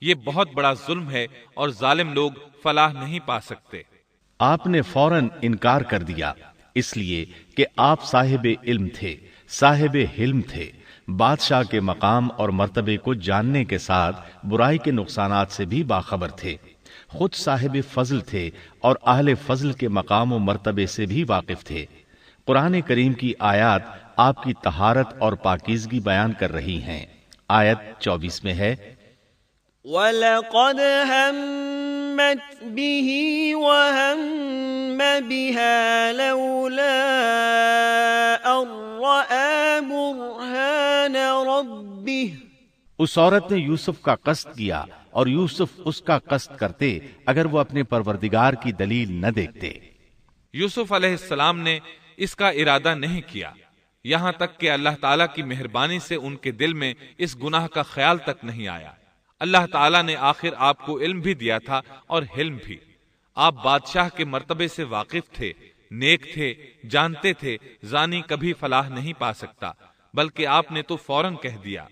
یہ بہت بڑا ظلم ہے اور ظالم لوگ فلاح نہیں پا سکتے۔ آپ نے فوراً انکار کر دیا، اس لیے کہ آپ صاحب علم تھے، صاحب حلم تھے، بادشاہ کے مقام اور مرتبے کو جاننے کے ساتھ برائی کے نقصانات سے بھی باخبر تھے، خود صاحب فضل تھے اور اہل فضل کے مقام و مرتبے سے بھی واقف تھے۔ قرآن کریم کی آیات آپ کی طہارت اور پاکیزگی بیان کر رہی ہیں۔ آیت 24 میں ہے، وَلَقَدْ هَمَّتْ بِهِ وَهَمَّ بِهَا لَوْلَا أَن رَّأَىٰ بُرْهَانَ رَبِّهِ۔ اس عورت نے یوسف کا قصد کیا اور یوسف اس کا قصد کرتے اگر وہ اپنے پروردگار کی دلیل نہ دیکھتے۔ یوسف علیہ السلام نے اس کا ارادہ نہیں کیا، یہاں تک کہ اللہ تعالیٰ کی مہربانی سے ان کے دل میں اس گناہ کا خیال تک نہیں آیا۔ اللہ تعالیٰ نے آخر آپ کو علم بھی دیا تھا اور حلم بھی۔ آپ بادشاہ کے مرتبے سے واقف تھے، نیک تھے، جانتے تھے زانی کبھی فلاح نہیں پا سکتا، بلکہ آپ نے تو فوراً کہہ دیا،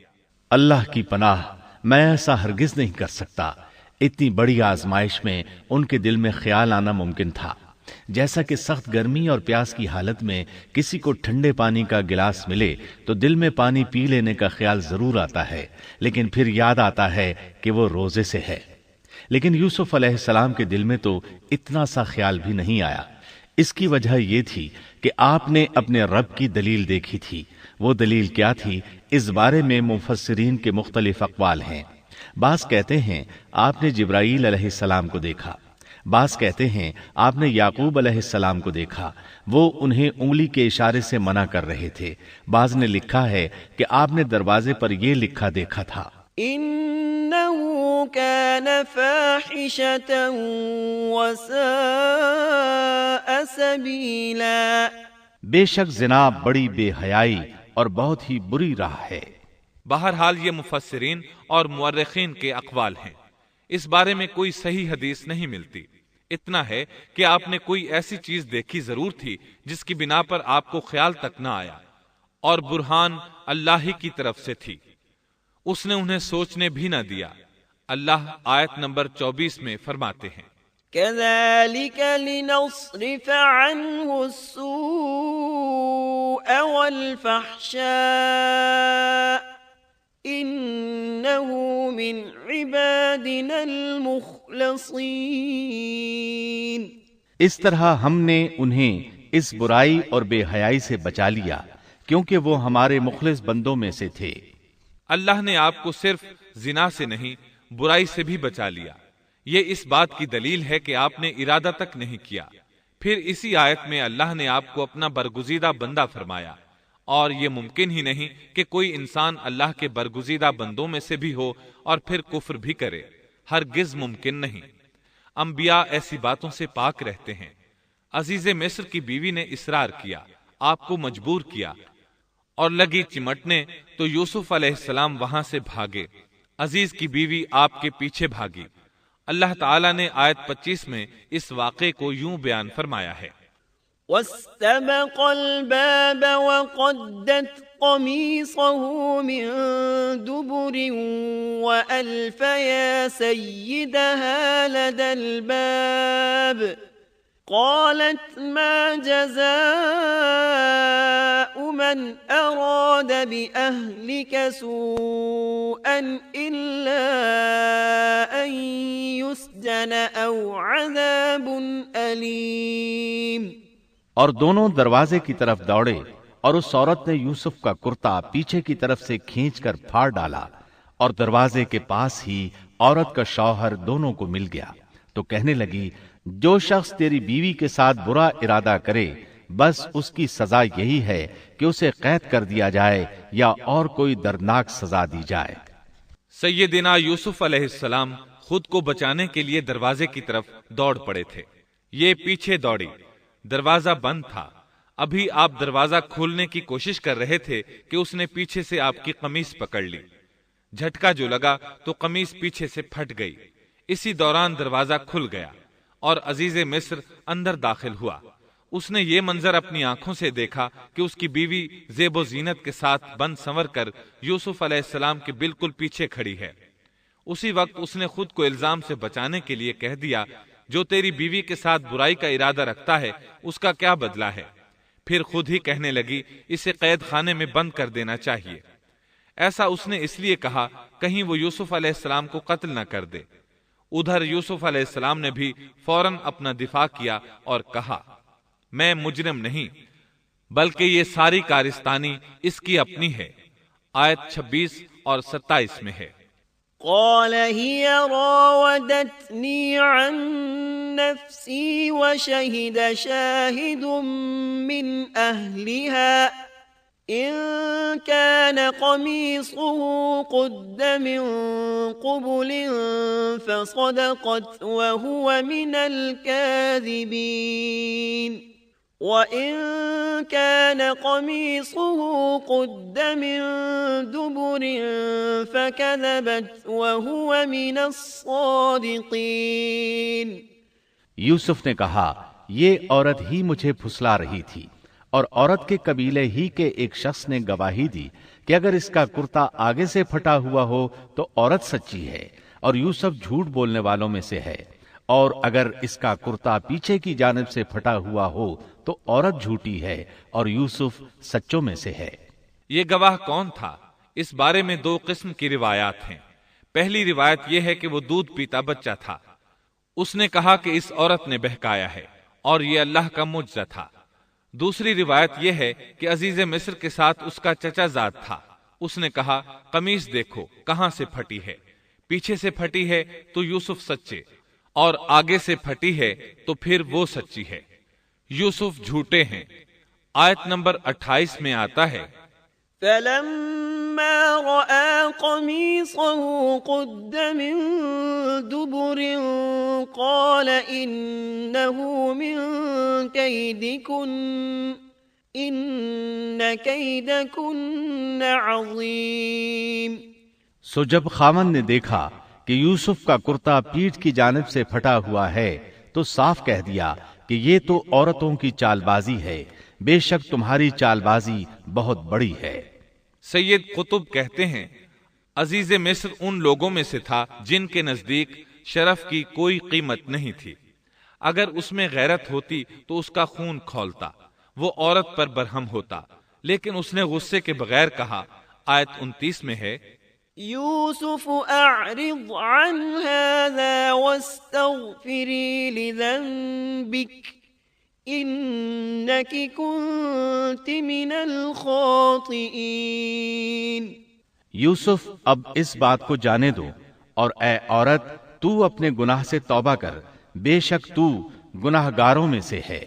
اللہ کی پناہ، میں ایسا ہرگز نہیں کر سکتا۔ اتنی بڑی آزمائش میں ان کے دل میں خیال آنا ممکن تھا، جیسا کہ سخت گرمی اور پیاس کی حالت میں کسی کو ٹھنڈے پانی کا گلاس ملے تو دل میں پانی پی لینے کا خیال ضرور آتا ہے، لیکن پھر یاد آتا ہے کہ وہ روزے سے ہے۔ لیکن یوسف علیہ السلام کے دل میں تو اتنا سا خیال بھی نہیں آیا۔ اس کی وجہ یہ تھی کہ آپ نے اپنے رب کی دلیل دیکھی تھی، وہ دلیل کیا تھی، اس بارے میں مفسرین کے مختلف اقوال ہیں۔ بعض کہتے ہیں آپ نے جبرائیل علیہ السلام کو دیکھا، بعض کہتے ہیں آپ نے یعقوب علیہ السلام کو دیکھا، وہ انہیں انگلی کے اشارے سے منع کر رہے تھے۔ بعض نے لکھا ہے کہ آپ نے دروازے پر یہ لکھا دیکھا تھا، إنه كان فاحشة وساء سبيلا۔ بے شک زنا بڑی بے حیائی اور بہت ہی بری راہ ہے۔ بہرحال یہ مفسرین اور مورخین کے اقوال ہیں، اس بارے میں کوئی صحیح حدیث نہیں ملتی۔ اتنا ہے کہ آپ نے کوئی ایسی چیز دیکھی ضرور تھی جس کی بنا پر آپ کو خیال تک نہ آیا، اور برہان اللہ ہی کی طرف سے تھی، اس نے انہیں سوچنے بھی نہ دیا۔ اللہ آیت نمبر 24 میں فرماتے ہیں، كذلك لنصرف عنه السوء والفحشاء إنه من عبادنا المخلصين۔ اس طرح ہم نے انہیں اس برائی اور بے حیائی سے بچا لیا کیونکہ وہ ہمارے مخلص بندوں میں سے تھے۔ اللہ نے آپ کو صرف زنا سے نہیں برائی سے بھی بچا لیا۔ یہ اس بات کی دلیل ہے کہ آپ نے ارادہ تک نہیں کیا۔ پھر اسی آیت میں اللہ نے آپ کو اپنا برگزیدہ بندہ فرمایا، اور یہ ممکن ہی نہیں کہ کوئی انسان اللہ کے برگزیدہ بندوں میں سے بھی ہو اور پھر کفر بھی کرے، ہرگز ممکن نہیں۔ انبیاء ایسی باتوں سے پاک رہتے ہیں۔ عزیز مصر کی بیوی نے اصرار کیا، آپ کو مجبور کیا، اور لگی چمٹنے تو یوسف علیہ السلام وہاں سے بھاگے۔ عزیز کی بیوی آپ کے پیچھے بھاگی۔ اللہ تعالیٰ نے آیت 25 میں اس واقعے کو یوں بیان فرمایا ہے، واستبق الباب وقدت قميصه من دبر وألف يا سيدها لدى الباب قالت ما جزاء من أراد بأهلك سوءا إلا أن يسجن أو عذاب أليم۔ اور دونوں دروازے کی طرف دوڑے، اور اس عورت نے یوسف کا کرتا پیچھے کی طرف سے کھینچ کر پھاڑ ڈالا، اور دروازے کے پاس ہی عورت کا شوہر دونوں کو مل گیا، تو کہنے لگی جو شخص تیری بیوی کے ساتھ برا ارادہ کرے بس اس کی سزا یہی ہے کہ اسے قید کر دیا جائے یا اور کوئی دردناک سزا دی جائے۔ سیدنا یوسف علیہ السلام خود کو بچانے کے لیے دروازے کی طرف دوڑ پڑے تھے، یہ پیچھے دوڑی، دروازہ بند تھا۔ ابھی آپ دروازہ کھولنے کی کوشش کر رہے تھے کہ اس نے پیچھے سے آپ کی قمیص پکڑ لی، جھٹکا جو لگا تو قمیص پیچھے سے پھٹ گئی۔ اسی دوران دروازہ کھل گیا اور عزیز مصر اندر داخل ہوا۔ اس نے یہ منظر اپنی آنکھوں سے دیکھا کہ اس کی بیوی زیب و زینت کے ساتھ بند سنور کر یوسف علیہ السلام کے بالکل پیچھے کھڑی ہے۔ اسی وقت اس نے خود کو الزام سے بچانے کے لیے کہہ دیا، جو تیری بیوی کے ساتھ برائی کا ارادہ رکھتا ہے اس کا کیا بدلہ ہے؟ پھر خود ہی کہنے لگی اسے قید خانے میں بند کر دینا چاہیے۔ ایسا اس نے اس لیے کہا کہیں وہ یوسف علیہ السلام کو قتل نہ کر دے۔ ادھر یوسف علیہ السلام نے بھی فوراً اپنا دفاع کیا اور کہا میں مجرم نہیں، بلکہ یہ ساری کارستانی اس کی اپنی ہے۔ آیت 26 اور 27 میں ہے، قال هي راودتني عن نفسي وشهد شاهد من أهلها إن كان قميصه قد من قبل فصدقت وهو من الكاذبين وَإِن كَانَ قَمِيصُهُ قُدَّ مِن دُبُرٍ فَكَذَبَتْ وَهُوَ مِنَ الصَّادِقِينَ۔ یوسف نے کہا یہ عورت ہی مجھے پھسلا رہی تھی، اور عورت کے قبیلے ہی کے ایک شخص نے گواہی دی کہ اگر اس کا کرتا آگے سے پھٹا ہوا ہو تو عورت سچی ہے اور یوسف جھوٹ بولنے والوں میں سے ہے، اور اگر اس کا کرتا پیچھے کی جانب سے پھٹا ہوا ہو تو عورت جھوٹی ہے اور یوسف سچوں میں سے ہے۔ یہ گواہ کون تھا؟ اس بارے میں دو قسم کی روایات ہیں۔ پہلی روایت یہ ہے کہ وہ دودھ پیتا بچہ تھا، اس نے کہا کہ اس عورت نے بہکایا ہے اور یہ اللہ کا معجزہ تھا۔ دوسری روایت یہ ہے کہ عزیز مصر کے ساتھ اس کا چچا زاد تھا. اس نے کہا قمیص دیکھو کہاں سے پھٹی ہے، پیچھے سے پھٹی ہے تو یوسف سچے، اور آگے سے پھٹی ہے تو پھر وہ سچی ہے، یوسف جھوٹے ہیں. آیت نمبر 28 میں آتا ہے فَلَمَّا رَأَىٰ قَمِيصَهُ قُدَّ مِن دُبُرٍ قَالَ إِنَّهُ مِن كَيْدِكُنَّ إِنَّ كَيْدَكُنَّ عَظِيمٌ. سو جب خاوند نے دیکھا کہ یوسف کا کرتا پیٹھ کی جانب سے پھٹا ہوا ہے تو صاف کہہ دیا کہ یہ تو عورتوں کی چال بازی ہے، بے شک تمہاری چال بازی بہت بڑی ہے. سید قطب کہتے ہیں عزیز مصر ان لوگوں میں سے تھا جن کے نزدیک شرف کی کوئی قیمت نہیں تھی. اگر اس میں غیرت ہوتی تو اس کا خون کھولتا، وہ عورت پر برہم ہوتا، لیکن اس نے غصے کے بغیر کہا. آیت 29 میں ہے یوسف اعرض عن هذا واستغفری لذنبک انک کنت من الخاطئین. یوسف اب اس بات کو جانے دو، اور اے عورت تو اپنے گناہ سے توبہ کر، بے شک تو گناہ گاروں میں سے ہے.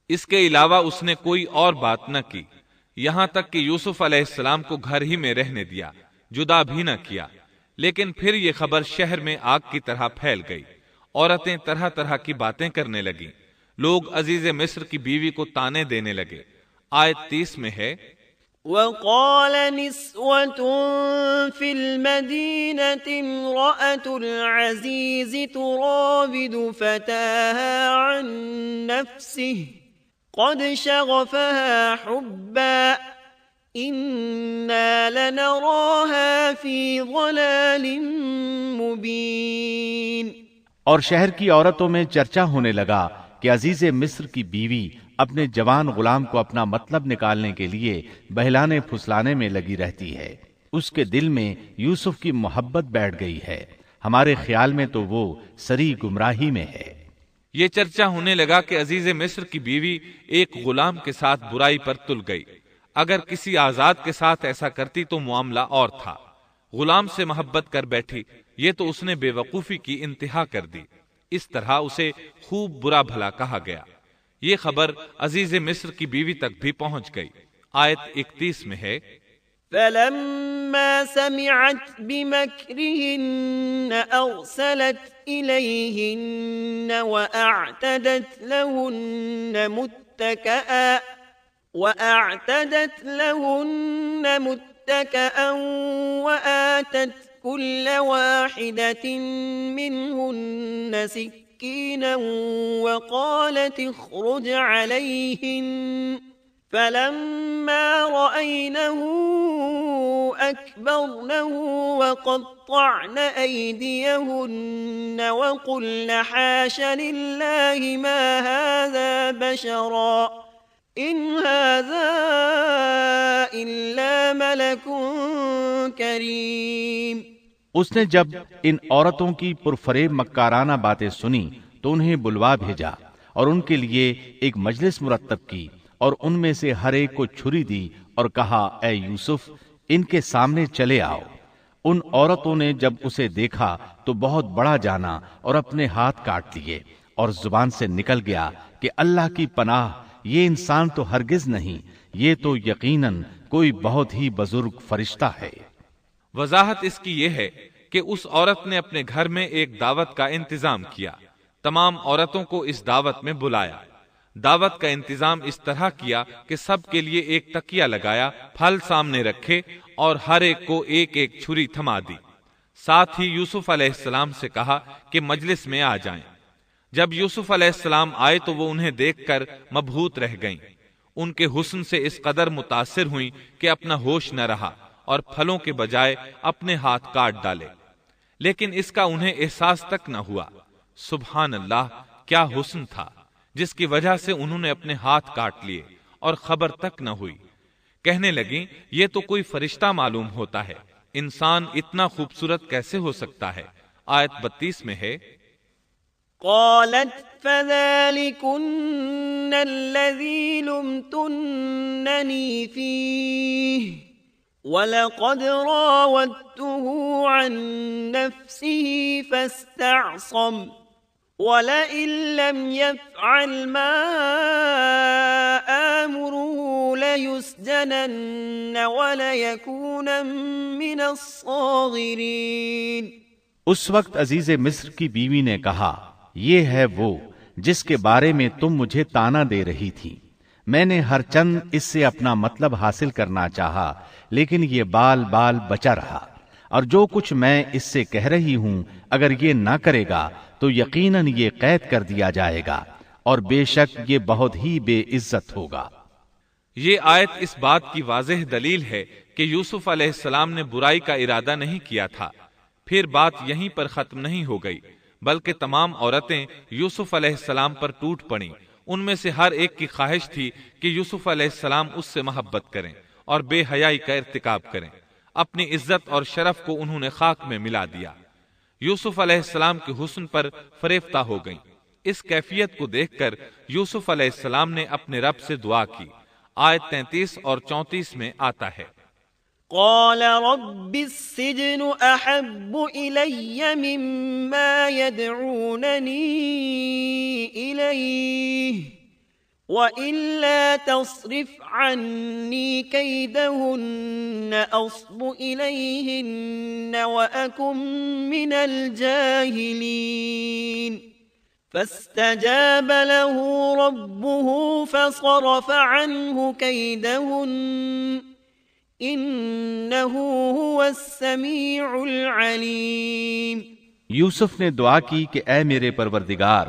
اس کے علاوہ اس نے کوئی اور بات نہ کی، یہاں تک کہ یوسف علیہ السلام کو گھر ہی میں رہنے دیا، جدا بھی نہ کیا. لیکن پھر یہ خبر شہر میں آگ کی طرح پھیل گئی. عورتیں طرح طرح کی باتیں کرنے لگیں. لوگ عزیز مصر کی بیوی کو تانے دینے لگے. آیت 30 میں ہے وقال نسوة في المدينة امرأة العزيز تراود فتاها عن نفسه قد شغفها حبا إنا لنراها في ضلال مبين. اور شہر کی عورتوں میں چرچا ہونے لگا کہ عزیز مصر کی بیوی اپنے جوان غلام کو اپنا مطلب نکالنے کے لیے بہلانے پھسلانے میں لگی رہتی ہے. اس کے دل میں یوسف کی محبت بیٹھ گئی ہے، ہمارے خیال میں تو وہ سری گمراہی میں ہے. یہ چرچا ہونے لگا کہ عزیز مصر کی بیوی ایک غلام کے ساتھ برائی پر تل گئی. اگر کسی آزاد کے ساتھ ایسا کرتی تو معاملہ اور تھا. غلام سے محبت کر بیٹھی، یہ تو اس نے بے وقوفی کی انتہا کر دی. اس طرح اسے خوب برا بھلا کہا گیا. یہ خبر عزیز مصر کی بیوی تک بھی پہنچ گئی. آیت 31 میں ہے فلما سمعت بمكرهن أرسلت إليهن وأعتدت لهن متكئا وآتت كل واحدة منهن سكينا وقالت اخرج عليهن فلما رأينه أكبرنه وقطعن أيديهن وقلن حاش لله ما هذا بشرا إن هذا إلا ملك كريم. اس نے جب ان عورتوں کی پرفریب مکارانہ باتیں سنی تو انہیں بلوا بھیجا اور ان کے لیے ایک مجلس مرتب کی اور ان میں سے ہر ایک کو چھری دی اور کہا اے یوسف ان کے سامنے چلے آؤ. ان عورتوں نے جب اسے دیکھا تو بہت بڑا جانا اور اپنے ہاتھ کاٹ لیے اور زبان سے نکل گیا کہ اللہ کی پناہ، یہ انسان تو ہرگز نہیں، یہ تو یقیناً کوئی بہت ہی بزرگ فرشتہ ہے. وضاحت اس کی یہ ہے کہ اس عورت نے اپنے گھر میں ایک دعوت کا انتظام کیا. تمام عورتوں کو اس دعوت میں بلایا. دعوت کا انتظام اس طرح کیا کہ سب کے لیے ایک تکیہ لگایا، پھل سامنے رکھے اور ہر ایک کو ایک ایک چھری تھما دی. ساتھ ہی یوسف علیہ السلام سے کہا کہ مجلس میں آ جائیں. جب یوسف علیہ السلام آئے تو وہ انہیں دیکھ کر مبہوت رہ گئیں. ان کے حسن سے اس قدر متاثر ہوئیں کہ اپنا ہوش نہ رہا اور پھلوں کے بجائے اپنے ہاتھ کاٹ ڈالے. لیکن اس کا انہیں احساس تک نہ ہوا. سبحان اللہ، کیا حسن تھا جس کی وجہ سے انہوں نے اپنے ہاتھ کاٹ لیے اور خبر تک نہ ہوئی. کہنے لگیں یہ تو کوئی فرشتہ معلوم ہوتا ہے، انسان اتنا خوبصورت کیسے ہو سکتا ہے. آیت 32 میں ہے قالت فذلكن الذي لمتنني فيه ولقد راودته عن نفسه فاستعصم ولئن لم يفعل ما آمره ليسجنن وليكون من الصاغرين۔ اس وقت عزیز مصر کی بیوی نے کہا، یہ ہے وہ جس کے بارے میں تم مجھے تانا دے رہی تھی۔ میں نے ہر چند اس سے اپنا مطلب حاصل کرنا چاہا، لیکن یہ بال بال بچا رہا، اور جو کچھ میں اس سے کہہ رہی ہوں اگر یہ نہ کرے گا تو یقیناً یہ قید کر دیا جائے گا، اور بے شک یہ بہت ہی بے عزت ہوگا۔ یہ آیت اس بات کی واضح دلیل ہے کہ یوسف علیہ السلام نے برائی کا ارادہ نہیں کیا تھا۔ پھر بات یہیں پر ختم نہیں ہو گئی، بلکہ تمام عورتیں یوسف علیہ السلام پر ٹوٹ پڑیں۔ ان میں سے ہر ایک کی خواہش تھی کہ یوسف علیہ السلام اس سے محبت کریں اور بے حیائی کا ارتکاب کریں۔ اپنی عزت اور شرف کو انہوں نے خاک میں ملا دیا۔ یوسف علیہ السلام کے حسن پر فریفتہ ہو گئیں۔ اس کیفیت کو دیکھ کر یوسف علیہ السلام نے اپنے رب سے دعا کی۔ آیت 33 اور 34 میں آتا ہے، قال رب السجن احب الي مما يدعونني اليه والا تصرف عني كيدهن اصب اليهن واكن من الجاهلين فاستجاب له ربه فصرف عنه كيدهن انه هو السميع العليم۔ یوسف نے دعا کی کہ اے میرے پروردگار،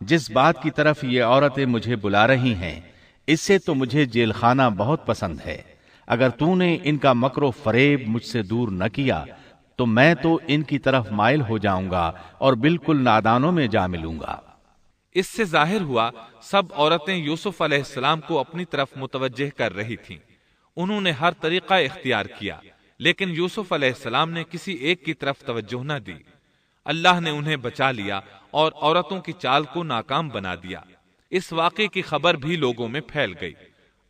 جس بات کی طرف یہ عورتیں مجھے بلا رہی ہیں اس سے تو مجھے جیل خانہ بہت پسند ہے۔ اگر تو نے ان کا مکر و فریب مجھ سے دور نہ کیا تو میں تو ان کی طرف مائل ہو جاؤں گا اور بالکل نادانوں میں جا ملوں گا۔ اس سے ظاہر ہوا سب عورتیں یوسف علیہ السلام کو اپنی طرف متوجہ کر رہی تھیں۔ انہوں نے ہر طریقہ اختیار کیا، لیکن یوسف علیہ السلام نے کسی ایک کی طرف توجہ نہ دی۔ اللہ نے انہیں بچا لیا اور عورتوں کی چال کو ناکام بنا دیا۔ اس واقعے کی خبر بھی لوگوں میں پھیل گئی۔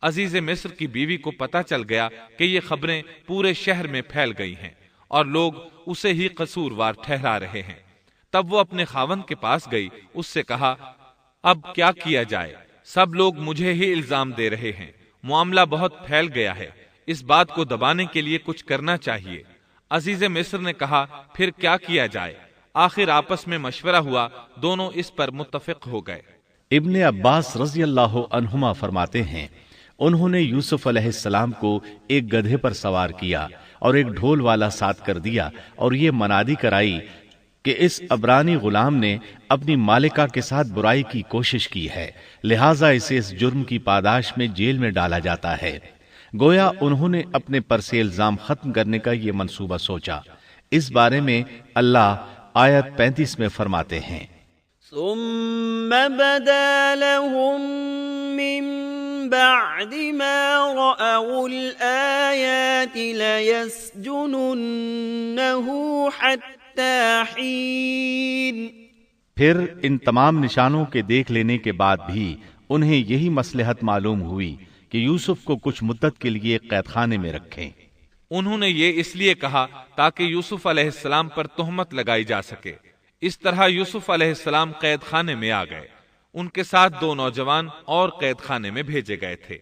عزیز مصر کی بیوی کو پتہ چل گیا کہ یہ خبریں پورے شہر میں پھیل گئی ہیں اور لوگ اسے ہی قصوروار ٹھہرا رہے ہیں۔ تب وہ اپنے خاوند کے پاس گئی، اس سے کہا، اب کیا کیا جائے؟ سب لوگ مجھے ہی الزام دے رہے ہیں، معاملہ بہت پھیل گیا ہے، اس بات کو دبانے کے لیے کچھ کرنا چاہیے۔ عزیز مصر نے کہا، پھر کیا کیا جائے؟ آخر آپس میں مشورہ ہوا، دونوں اس پر متفق ہو گئے۔ ابن عباس رضی اللہ عنہما فرماتے ہیں، انہوں نے یوسف علیہ السلام کو ایک گدھے پر سوار کیا اور ایک ڈھول والا ساتھ کر دیا اور یہ منادی کرائی کہ اس عبرانی غلام نے اپنی مالکہ کے ساتھ برائی کی کوشش کی ہے، لہٰذا اسے اس جرم کی پاداش میں جیل میں ڈالا جاتا ہے۔ گویا انہوں نے اپنے پر سے الزام ختم کرنے کا یہ منصوبہ سوچا۔ اس بارے میں اللہ آیت 35 میں فرماتے ہیں، ثم بدا لهم من بعد ما رأوا الآيات ليسجننه حتى حين۔ پھر ان تمام نشانوں کے دیکھ لینے کے بعد بھی انہیں یہی مصلحت معلوم ہوئی کہ یوسف کو کچھ مدت کے لیے قید خانے میں رکھیں۔ انہوں نے یہ اس لیے کہا تاکہ یوسف علیہ السلام پر تہمت لگائی جا سکے۔ اس طرح یوسف علیہ السلام قید خانے میں آ گئے۔ ان کے ساتھ 2 نوجوان اور قید خانے میں بھیجے گئے تھے۔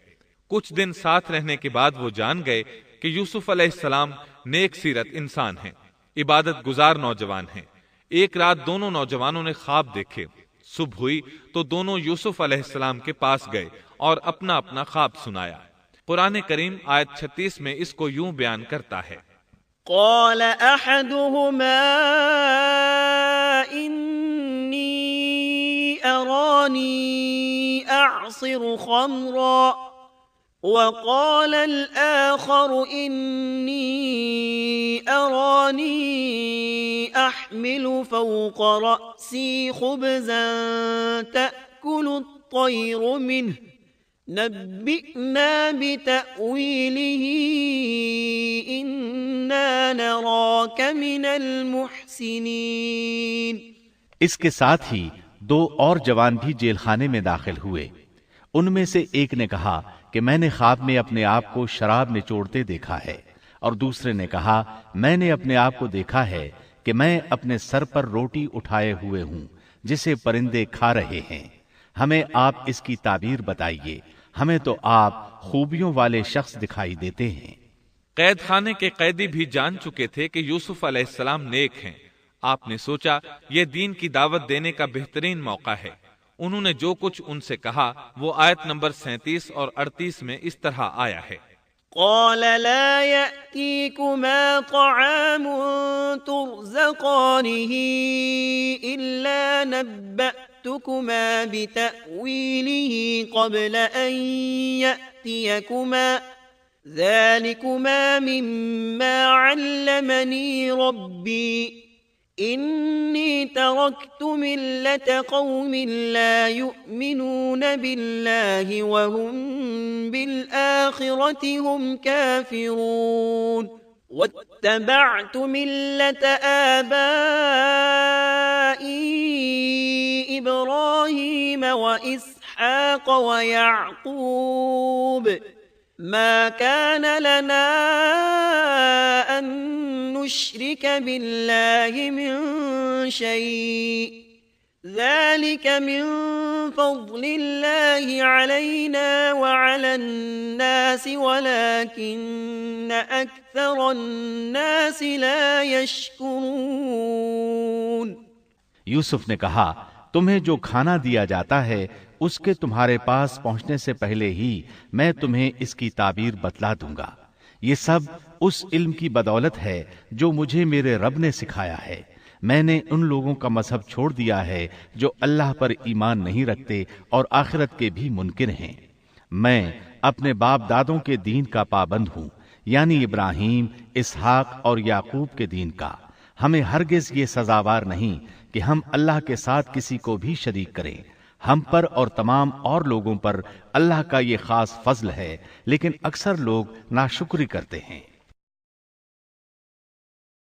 کچھ دن ساتھ رہنے کے بعد وہ جان گئے کہ یوسف علیہ السلام نیک سیرت انسان ہیں، عبادت گزار نوجوان ہیں۔ ایک رات دونوں نوجوانوں نے خواب دیکھے۔ صبح ہوئی تو دونوں یوسف علیہ السلام کے پاس گئے اور اپنا اپنا خواب سنایا۔ قرآن کریم آیت 36 میں اس کو یوں بیان کرتا ہے، قال احدهما انی ارانی اعصر خمرا وقال الآخر انی ارانی احمل فوق رأسی خبزا تأکل الطیر منه نبئنا بتأویلہ انا نراک من المحسنین۔ اس کے ساتھ ہی دو اور جوان بھی جیل خانے میں داخل ہوئے۔ ان میں سے ایک نے کہا کہ میں نے خواب میں اپنے آپ کو شراب نچوڑتے دیکھا ہے، اور دوسرے نے کہا میں نے اپنے آپ کو دیکھا ہے کہ میں اپنے سر پر روٹی اٹھائے ہوئے ہوں جسے پرندے کھا رہے ہیں۔ ہمیں آپ اس کی تعبیر بتائیے، ہمیں تو آپ خوبیوں والے شخص دکھائی دیتے ہیں۔ قید خانے کے قیدی بھی جان چکے تھے کہ یوسف علیہ السلام نیک ہیں۔ آپ نے سوچا یہ دین کی دعوت دینے کا بہترین موقع ہے۔ انہوں نے جو کچھ ان سے کہا وہ آیت نمبر 37 اور 38 میں اس طرح آیا ہے۔ قال لا يأتيكما طعام ترزقانه إلا نبأتكما بتأويله قبل أن يأتيكما ذلكما مما علمني ربي إني تركت ملة قوم لا يؤمنون بالله وهم بالآخرة هم كافرون واتبعت ملة آبائي إبراهيم وإسحاق ويعقوب ما كان لنا أن نشرك بالله من شيء ذلك من فضل الله علينا وعلى الناس ولكن أكثر الناس لا يشكرون۔ یوسف نے کہا تمہیں جو کھانا دیا جاتا ہے اس کے تمہارے پاس پہنچنے سے پہلے ہی میں تمہیں اس کی تعبیر بتلا دوں گا۔ یہ سب اس علم کی بدولت ہے جو مجھے میرے رب نے سکھایا ہے۔ میں نے ان لوگوں کا مذہب چھوڑ دیا ہے جو اللہ پر ایمان نہیں رکھتے اور آخرت کے بھی منکر ہیں۔ میں اپنے باپ دادوں کے دین کا پابند ہوں، یعنی ابراہیم، اسحاق اور یعقوب کے دین کا۔ ہمیں ہرگز یہ سزاوار نہیں کہ ہم اللہ کے ساتھ کسی کو بھی شریک کریں۔ ہم پر اور تمام اور لوگوں پر اللہ کا یہ خاص فضل ہے، لیکن اکثر لوگ ناشکری کرتے ہیں۔